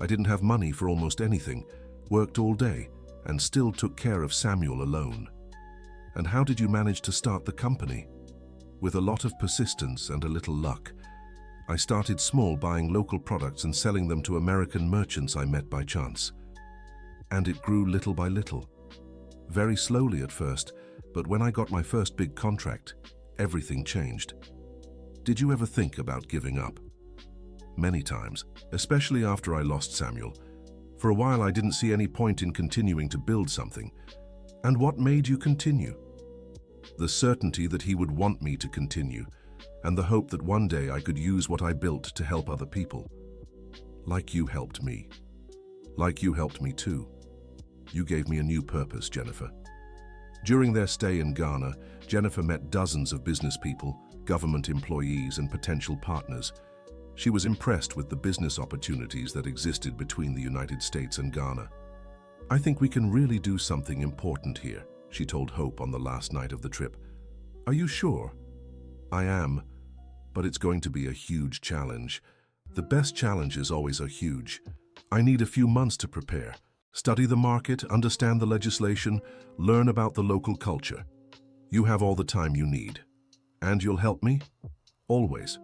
I didn't have money for almost anything, worked all day, and still took care of Samuel alone. And how did you manage to start the company? With a lot of persistence and a little luck. I started small, buying local products and selling them to American merchants I met by chance. And it grew little by little. Very slowly at first, but when I got my first big contract, everything changed. Did you ever think about giving up? Many times, especially after I lost Samuel. For a while I didn't see any point in continuing to build something. And what made you continue? The certainty that he would want me to continue, and the hope that one day I could use what I built to help other people. Like you helped me. Like you helped me too. You gave me a new purpose, Jennifer. During their stay in Ghana, Jennifer met dozens of business people, government employees, and potential partners. She was impressed with the business opportunities that existed between the United States and Ghana. I think we can really do something important here, she told Hope on the last night of the trip. Are you sure? I am, but it's going to be a huge challenge. The best challenges always are huge. I need a few months to prepare. Study the market, understand the legislation, learn about the local culture. You have all the time you need. And you'll help me? Always.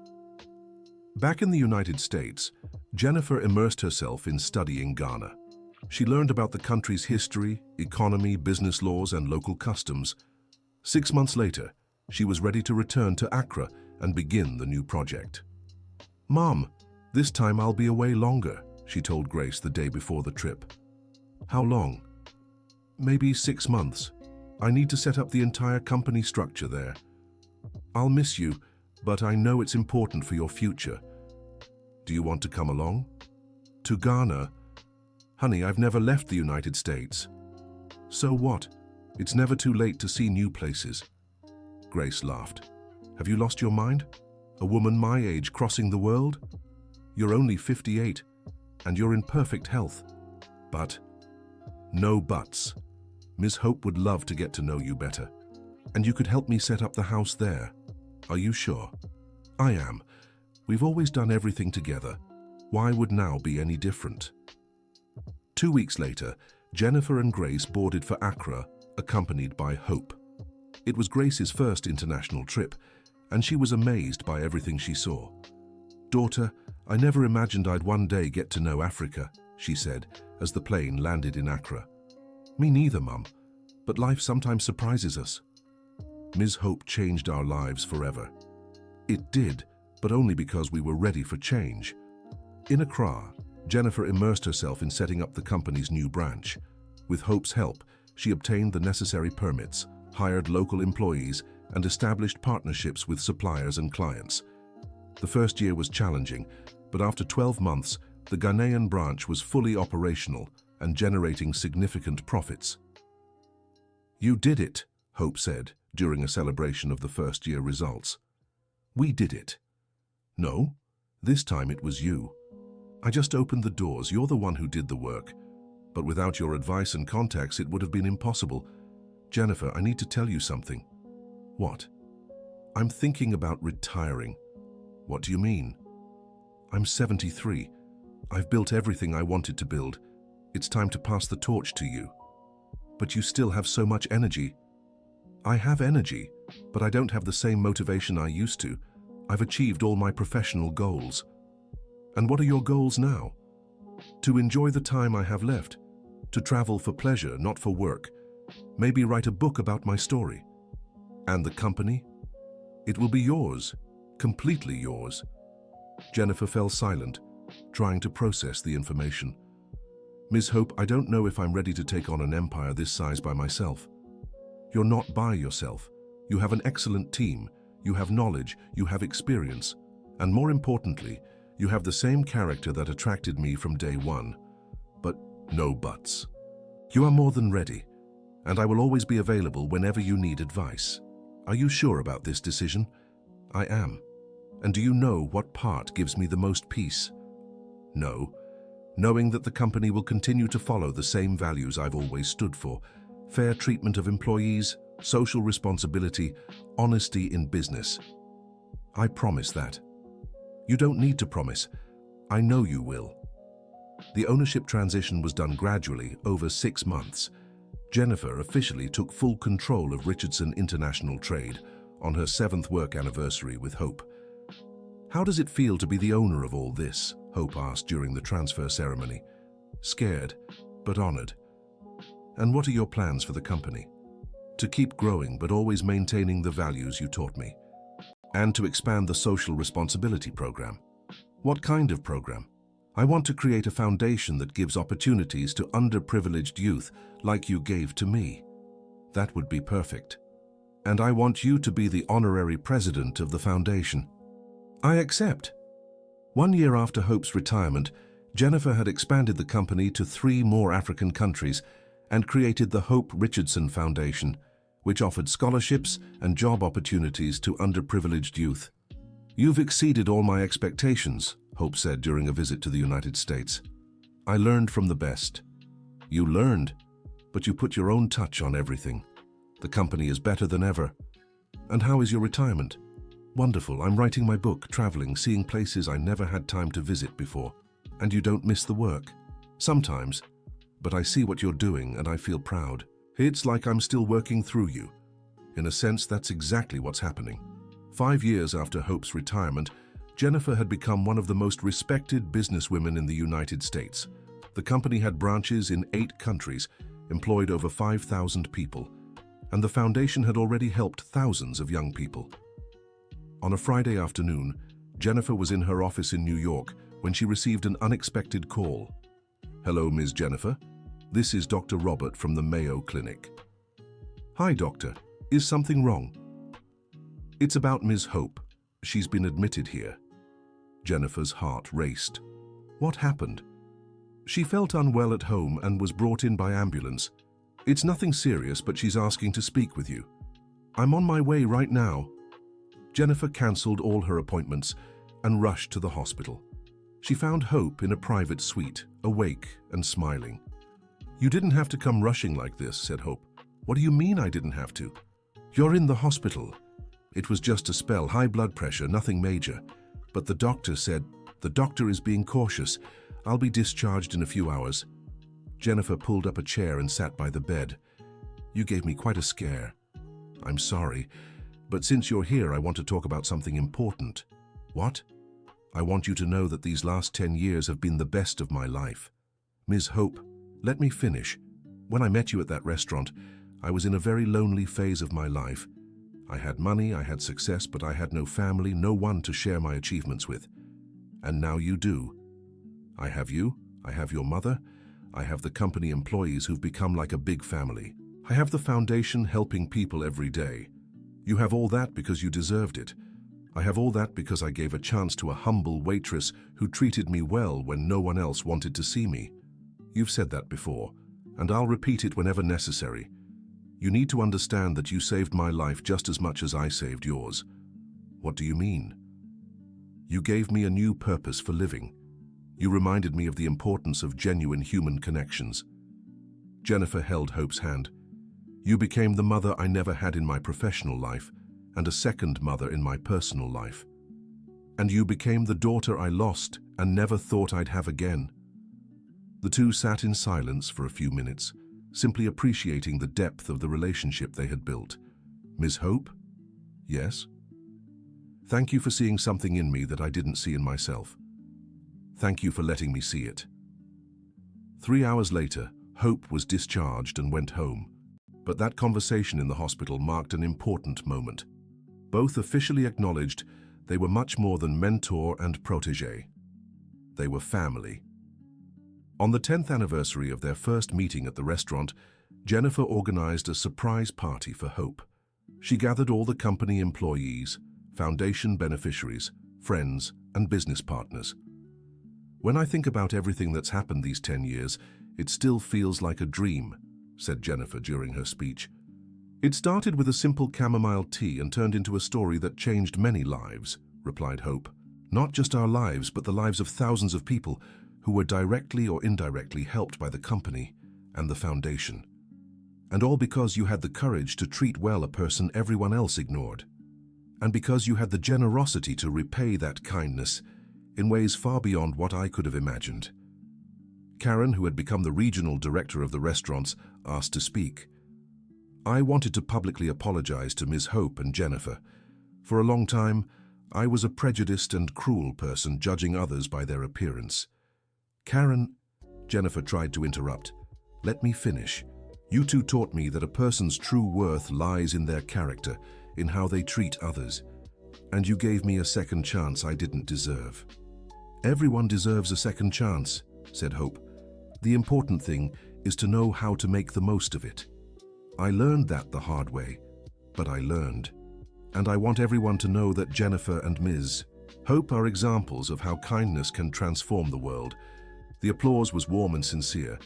Back in the United States, Jennifer immersed herself in studying Ghana. She learned about the country's history, economy, business laws, and local customs. 6 months later, she was ready to return to Accra and begin the new project. Mom, this time I'll be away longer, she told Grace the day before the trip. How long? Maybe 6 months. I need to set up the entire company structure there. I'll miss you, but I know it's important for your future. Do you want to come along? To Ghana? Honey, I've never left the United States. So what? It's never too late to see new places. Grace laughed. Have you lost your mind? A woman my age crossing the world? You're only 58, and you're in perfect health. But, no buts. Ms. Hope would love to get to know you better. And you could help me set up the house there. Are you sure? I am. We've always done everything together. Why would now be any different? 2 weeks later, Jennifer and Grace boarded for Accra, accompanied by Hope. It was Grace's first international trip, and she was amazed by everything she saw. Daughter, I never imagined I'd one day get to know Africa, she said, as the plane landed in Accra. Me neither, Mum, but life sometimes surprises us. Ms. Hope changed our lives forever. It did, but only because we were ready for change. In Accra, Jennifer immersed herself in setting up the company's new branch. With Hope's help, she obtained the necessary permits, hired local employees, and established partnerships with suppliers and clients. The first year was challenging, But after 12 months, the Ghanaian branch was fully operational and generating significant profits. "You did it," Hope said during a celebration of the first-year results. "We did it." "No, this time it was you. I just opened the doors. You're the one who did the work. But without your advice and contacts, it would have been impossible. Jennifer, I need to tell you something." "What?" "I'm thinking about retiring." "What do you mean?" "I'm 73. I've built everything I wanted to build. It's time to pass the torch to you." "But you still have so much energy." "I have energy, but I don't have the same motivation I used to. I've achieved all my professional goals." "And what are your goals now?" "To enjoy the time I have left. To travel for pleasure, not for work. Maybe write a book about my story." "And the company?" "It will be yours. Completely yours." Jennifer fell silent, trying to process the information. "Ms. Hope, I don't know if I'm ready to take on an empire this size by myself." "You're not by yourself. You have an excellent team. You have knowledge, you have experience. And more importantly, you have the same character that attracted me from day one. But no buts. You are more than ready, and I will always be available whenever you need advice." "Are you sure about this decision?" "I am." "And do you know what part gives me the most peace?" "No. Knowing that the company will continue to follow the same values I've always stood for. Fair treatment of employees, social responsibility, honesty in business." "I promise that." "You don't need to promise. I know you will." The ownership transition was done gradually, over 6 months. Jennifer officially took full control of Richardson International Trade on her 7th work anniversary with Hope. "How does it feel to be the owner of all this?" Hope asked during the transfer ceremony. "Scared, but honored." "And what are your plans for the company?" "To keep growing, but always maintaining the values you taught me. And to expand the social responsibility program." "What kind of program?" "I want to create a foundation that gives opportunities to underprivileged youth like you gave to me." "That would be perfect." "And I want you to be the honorary president of the foundation." "I accept." 1 year after Hope's retirement, Jennifer had expanded the company to 3 more African countries and created the Hope Richardson Foundation, which offered scholarships and job opportunities to underprivileged youth. "You've exceeded all my expectations," Hope said during a visit to the United States. "I learned from the best." "You learned, but you put your own touch on everything. The company is better than ever." "And how is your retirement?" "Wonderful. I'm writing my book, traveling, seeing places I never had time to visit before." "And you don't miss the work?" "Sometimes, but I see what you're doing and I feel proud. It's like I'm still working through you." In a sense, that's exactly what's happening. 5 years after Hope's retirement, Jennifer had become one of the most respected businesswomen in the United States. The company had branches in 8 countries, employed over 5,000 people, and the foundation had already helped thousands of young people. On a Friday afternoon, Jennifer was in her office in New York when she received an unexpected call. "Hello, Ms. Jennifer. This is Dr. Robert from the Mayo Clinic." "Hi, doctor. Is something wrong?" "It's about Ms. Hope. She's been admitted here." Jennifer's heart raced. "What happened?" "She felt unwell at home and was brought in by ambulance. It's nothing serious, but she's asking to speak with you." "I'm on my way right now." Jennifer cancelled all her appointments and rushed to the hospital. She found Hope in a private suite, awake and smiling. "You didn't have to come rushing like this," said Hope. "What do you mean I didn't have to?" "You're in the hospital. It was just a spell, high blood pressure, nothing major. But the doctor said, the doctor is being cautious. I'll be discharged in a few hours." Jennifer pulled up a chair and sat by the bed. "You gave me quite a scare." "I'm sorry, but since you're here, I want to talk about something important." "What?" "I want you to know that these last 10 years have been the best of my life." "Ms. Hope, let me finish. When I met you at that restaurant, I was in a very lonely phase of my life. I had money, I had success, but I had no family, no one to share my achievements with. And now you do. I have you, I have your mother, I have the company employees who've become like a big family. I have the foundation helping people every day. You have all that because you deserved it. I have all that because I gave a chance to a humble waitress who treated me well when no one else wanted to see me. You've said that before, and I'll repeat it whenever necessary. You need to understand that you saved my life just as much as I saved yours. What do you mean? You gave me a new purpose for living. You reminded me of the importance of genuine human connections. Jennifer held Hope's hand. You became the mother I never had in my professional life, and a second mother in my personal life. And you became the daughter I lost and never thought I'd have again. The two sat in silence for a few minutes, simply appreciating the depth of the relationship they had built. Ms. Hope? Yes? Thank you for seeing something in me that I didn't see in myself. Thank you for letting me see it. 3 hours later, Hope was discharged and went home. But that conversation in the hospital marked an important moment. Both officially acknowledged they were much more than mentor and protégé. They were family. On the 10th anniversary of their first meeting at the restaurant, Jennifer organized a surprise party for Hope. She gathered all the company employees, foundation beneficiaries, friends, and business partners. When I think about everything that's happened these 10 years, it still feels like a dream, said Jennifer during her speech. It started with a simple chamomile tea and turned into a story that changed many lives, replied Hope. Not just our lives, but the lives of thousands of people who were directly or indirectly helped by the company and the foundation. And all because you had the courage to treat well a person everyone else ignored. And because you had the generosity to repay that kindness in ways far beyond what I could have imagined. Karen, who had become the regional director of the restaurants, asked to speak. I wanted to publicly apologize to Ms. Hope and Jennifer. For a long time, I was a prejudiced and cruel person judging others by their appearance. Karen, Jennifer tried to interrupt. Let me finish. You two taught me that a person's true worth lies in their character, in how they treat others. And you gave me a second chance I didn't deserve. Everyone deserves a second chance, said Hope. The important thing is to know how to make the most of it. I learned that the hard way, but I learned. And I want everyone to know that Jennifer and Ms. Hope are examples of how kindness can transform the world. The applause was warm and sincere.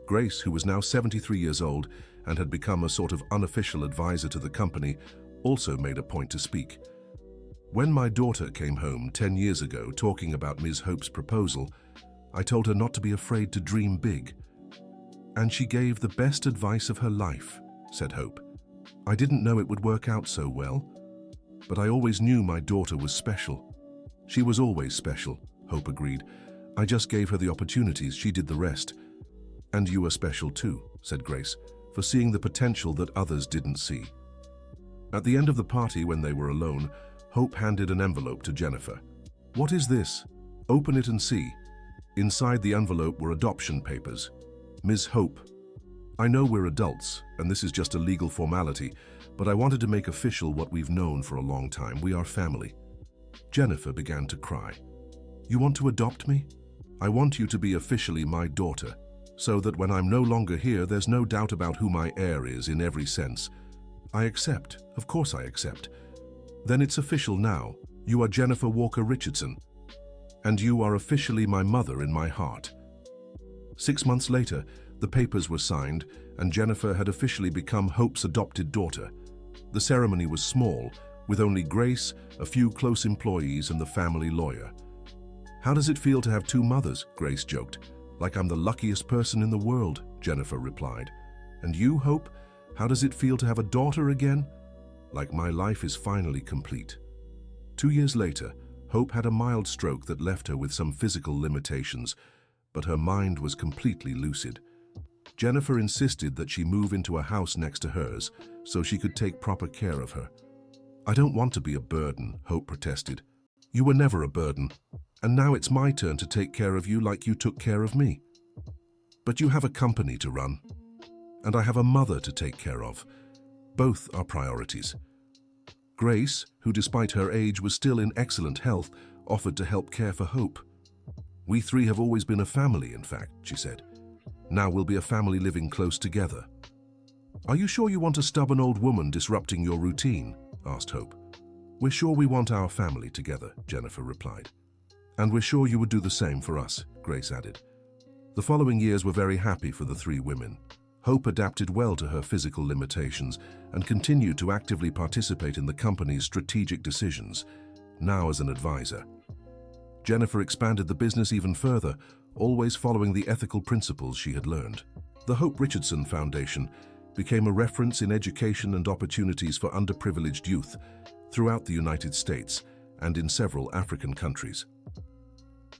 Grace, who was now 73 years old and had become a sort of unofficial advisor to the company, also made a point to speak. When my daughter came home 10 years ago talking about Ms. Hope's proposal, I told her not to be afraid to dream big. And she gave the best advice of her life, said Hope. I didn't know it would work out so well, but I always knew my daughter was special. She was always special, Hope agreed. I just gave her the opportunities, she did the rest. And you are special too, said Grace, for seeing the potential that others didn't see. At the end of the party, when they were alone, Hope handed an envelope to Jennifer. What is this? Open it and see. Inside the envelope were adoption papers. Ms. Hope, I know we're adults, and this is just a legal formality, but I wanted to make official what we've known for a long time. We are family. Jennifer began to cry. You want to adopt me? I want you to be officially my daughter, so that when I'm no longer here, there's no doubt about who my heir is in every sense. I accept. Of course I accept. Then it's official now. You are Jennifer Walker Richardson, and you are officially my mother in my heart. 6 months later, the papers were signed, and Jennifer had officially become Hope's adopted daughter. The ceremony was small, with only Grace, a few close employees, and the family lawyer. How does it feel to have two mothers? Grace joked. Like I'm the luckiest person in the world, Jennifer replied. And you, Hope? How does it feel to have a daughter again? Like my life is finally complete. 2 years later, Hope had a mild stroke that left her with some physical limitations, but her mind was completely lucid. Jennifer insisted that she move into a house next to hers so she could take proper care of her. I don't want to be a burden, Hope protested. You were never a burden, and now it's my turn to take care of you like you took care of me. But you have a company to run, and I have a mother to take care of. Both are priorities. Grace, who despite her age was still in excellent health, offered to help care for Hope. We three have always been a family, in fact, she said. Now we'll be a family living close together. Are you sure you want a stubborn old woman disrupting your routine? Asked Hope. "We're sure we want our family together," Jennifer replied. "And we're sure you would do the same for us," Grace added. The following years were very happy for the three women. Hope adapted well to her physical limitations and continued to actively participate in the company's strategic decisions, now as an advisor. Jennifer expanded the business even further, always following the ethical principles she had learned. The Hope Richardson Foundation became a reference in education and opportunities for underprivileged youth throughout the United States and in several African countries.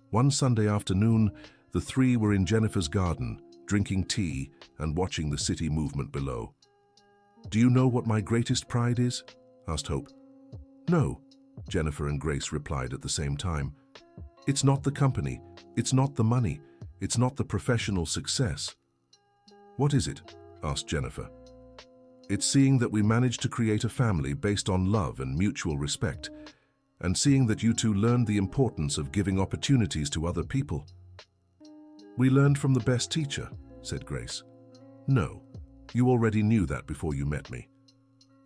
One Sunday afternoon, the three were in Jennifer's garden, drinking tea and watching the city movement below. "Do you know what my greatest pride is?" asked Hope. "No," Jennifer and Grace replied at the same time. "It's not the company, it's not the money, it's not the professional success." "What is it?" asked Jennifer. "It's seeing that we managed to create a family based on love and mutual respect, and seeing that you two learned the importance of giving opportunities to other people." "We learned from the best teacher," said Grace. "No, you already knew that before you met me."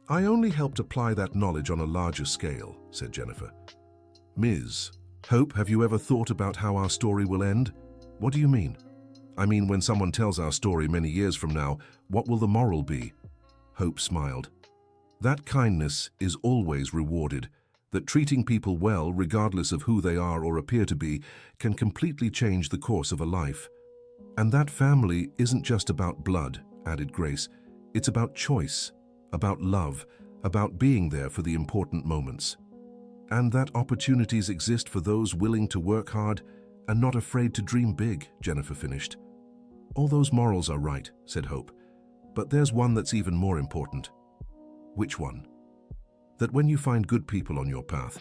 "I only helped apply that knowledge on a larger scale," said Jennifer. "Ms. Hope, have you ever thought about how our story will end?" "What do you mean?" "I mean, when someone tells our story many years from now, what will the moral be?" Hope smiled. "That kindness is always rewarded, that treating people well, regardless of who they are or appear to be, can completely change the course of a life. And that family isn't just about blood," added Grace. "It's about choice, about love, about being there for the important moments. And that opportunities exist for those willing to work hard and not afraid to dream big," Jennifer finished. "All those morals are right," said Hope. "But there's one that's even more important." "Which one?" "That when you find good people on your path,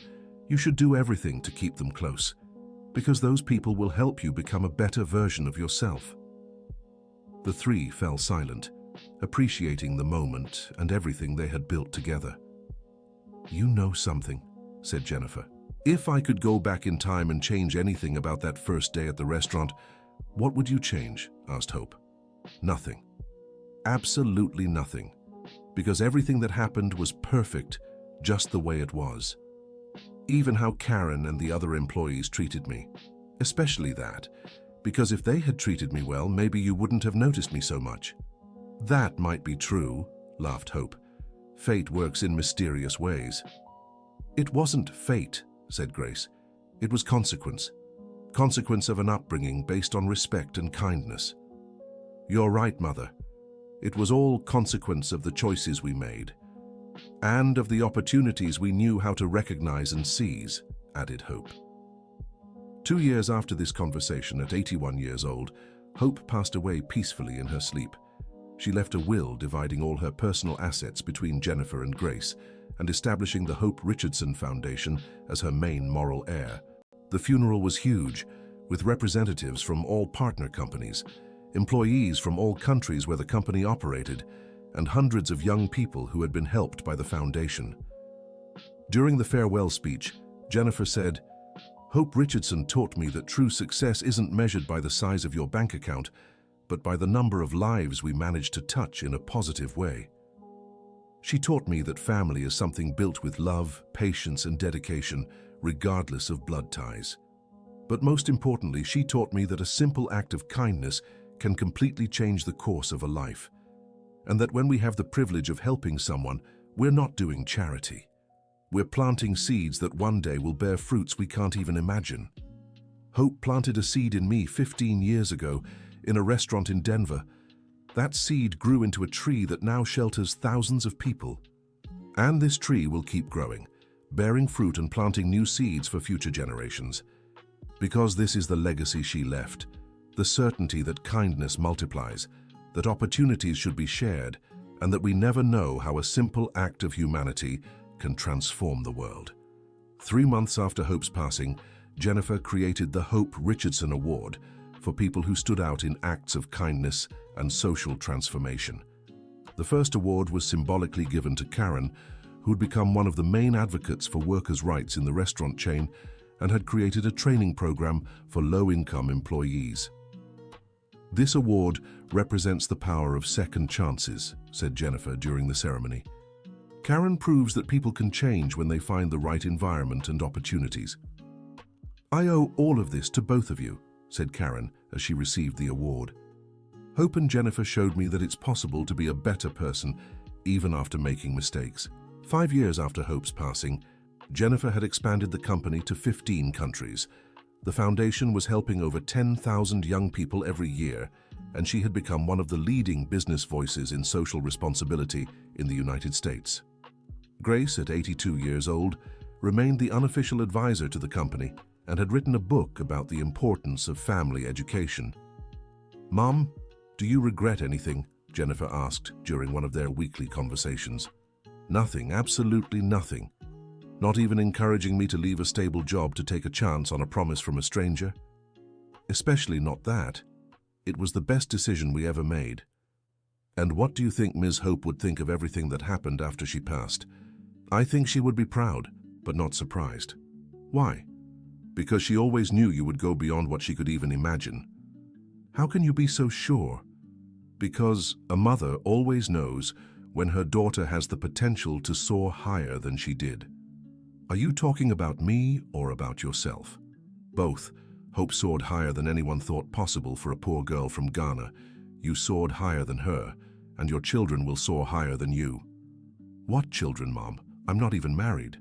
you should do everything to keep them close, because those people will help you become a better version of yourself." The three fell silent, appreciating the moment and everything they had built together. "You know something," said Jennifer. "If I could go back in time and change anything about that first day at the restaurant, what would you change?" asked Hope. "Nothing. Absolutely nothing. Because everything that happened was perfect, just the way it was. Even how Karen and the other employees treated me. Especially that, because if they had treated me well, maybe you wouldn't have noticed me so much." "That might be true," laughed Hope. "Fate works in mysterious ways." "It wasn't fate," said Grace. "It was consequence. Consequence of an upbringing based on respect and kindness." "You're right, Mother. It was all consequence of the choices we made, and of the opportunities we knew how to recognize and seize," added Hope. 2 years after this conversation, at 81 years old, Hope passed away peacefully in her sleep. She left a will dividing all her personal assets between Jennifer and Grace, and establishing the Hope Richardson Foundation as her main moral heir. The funeral was huge, with representatives from all partner companies, employees from all countries where the company operated, and hundreds of young people who had been helped by the foundation. During the farewell speech, Jennifer said, "Hope Richardson taught me that true success isn't measured by the size of your bank account, but by the number of lives we manage to touch in a positive way. She taught me that family is something built with love, patience, and dedication, regardless of blood ties. But most importantly, she taught me that a simple act of kindness can completely change the course of a life, and that when we have the privilege of helping someone, we're not doing charity. We're planting seeds that one day will bear fruits we can't even imagine." Hope planted a seed in me 15 years ago in a restaurant in Denver. That seed grew into a tree that now shelters thousands of people. And this tree will keep growing, bearing fruit and planting new seeds for future generations. Because this is the legacy she left, the certainty that kindness multiplies, that opportunities should be shared, and that we never know how a simple act of humanity can transform the world. 3 months after Hope's passing, Jennifer created the Hope Richardson Award for people who stood out in acts of kindness and social transformation. The first award was symbolically given to Karen, who'd become one of the main advocates for workers' rights in the restaurant chain and had created a training program for low-income employees. "This award represents the power of second chances," said Jennifer during the ceremony. Karen proves that people can change when they find the right environment and opportunities. "I owe all of this to both of you," said Karen as she received the award. "Hope and Jennifer showed me that it's possible to be a better person even after making mistakes." 5 years after Hope's passing, Jennifer had expanded the company to 15 countries. The foundation was helping over 10,000 young people every year, and she had become one of the leading business voices in social responsibility in the United States. Grace, at 82 years old, remained the unofficial advisor to the company and had written a book about the importance of family education. "Mom, do you regret anything?" Jennifer asked during one of their weekly conversations. "Nothing, absolutely nothing. Not even encouraging me to leave a stable job to take a chance on a promise from a stranger? Especially not that. It was the best decision we ever made." "And what do you think Ms. Hope would think of everything that happened after she passed?" "I think she would be proud, but not surprised." "Why?" "Because she always knew you would go beyond what she could even imagine." "How can you be so sure?" "Because a mother always knows when her daughter has the potential to soar higher than she did." "Are you talking about me or about yourself?" "Both. Hope soared higher than anyone thought possible for a poor girl from Ghana. You soared higher than her, and your children will soar higher than you." "What children, Mom? I'm not even married."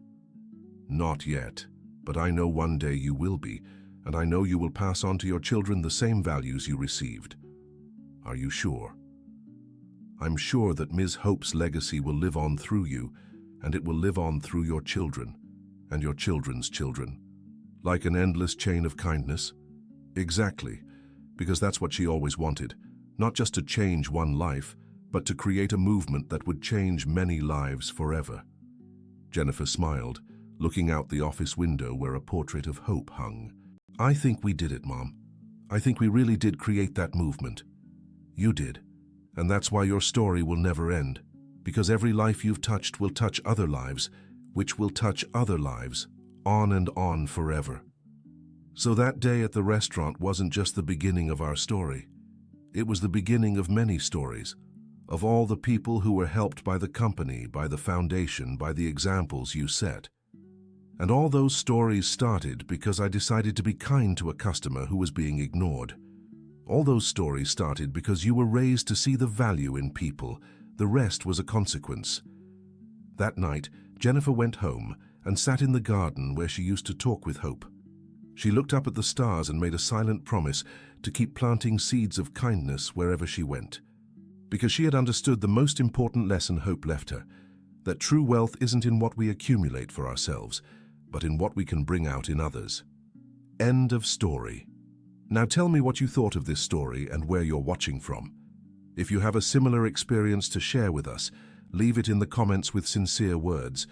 "Not yet, but I know one day you will be, and I know you will pass on to your children the same values you received." "Are you sure?" "I'm sure that Ms. Hope's legacy will live on through you, and it will live on through your children, and your children's children. Like an endless chain of kindness?" "Exactly, because that's what she always wanted. Not just to change one life, but to create a movement that would change many lives forever." Jennifer smiled, looking out the office window where a portrait of Hope hung. "I think we did it, Mom. I think we really did create that movement. You did. And that's why your story will never end. Because every life you've touched will touch other lives, which will touch other lives, on and on forever." So that day at the restaurant wasn't just the beginning of our story. It was the beginning of many stories, of all the people who were helped by the company, by the foundation, by the examples you set. And all those stories started because I decided to be kind to a customer who was being ignored. All those stories started because you were raised to see the value in people. The rest was a consequence. That night, Jennifer went home and sat in the garden where she used to talk with Hope. She looked up at the stars and made a silent promise to keep planting seeds of kindness wherever she went. Because she had understood the most important lesson Hope left her, that true wealth isn't in what we accumulate for ourselves, but in what we can bring out in others. End of story. Now tell me what you thought of this story and where you're watching from. If you have a similar experience to share with us, leave it in the comments with sincere words.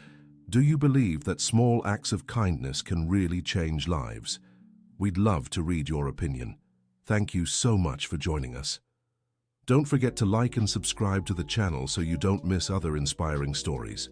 Do you believe that small acts of kindness can really change lives? We'd love to read your opinion. Thank you so much for joining us. Don't forget to like and subscribe to the channel so you don't miss other inspiring stories.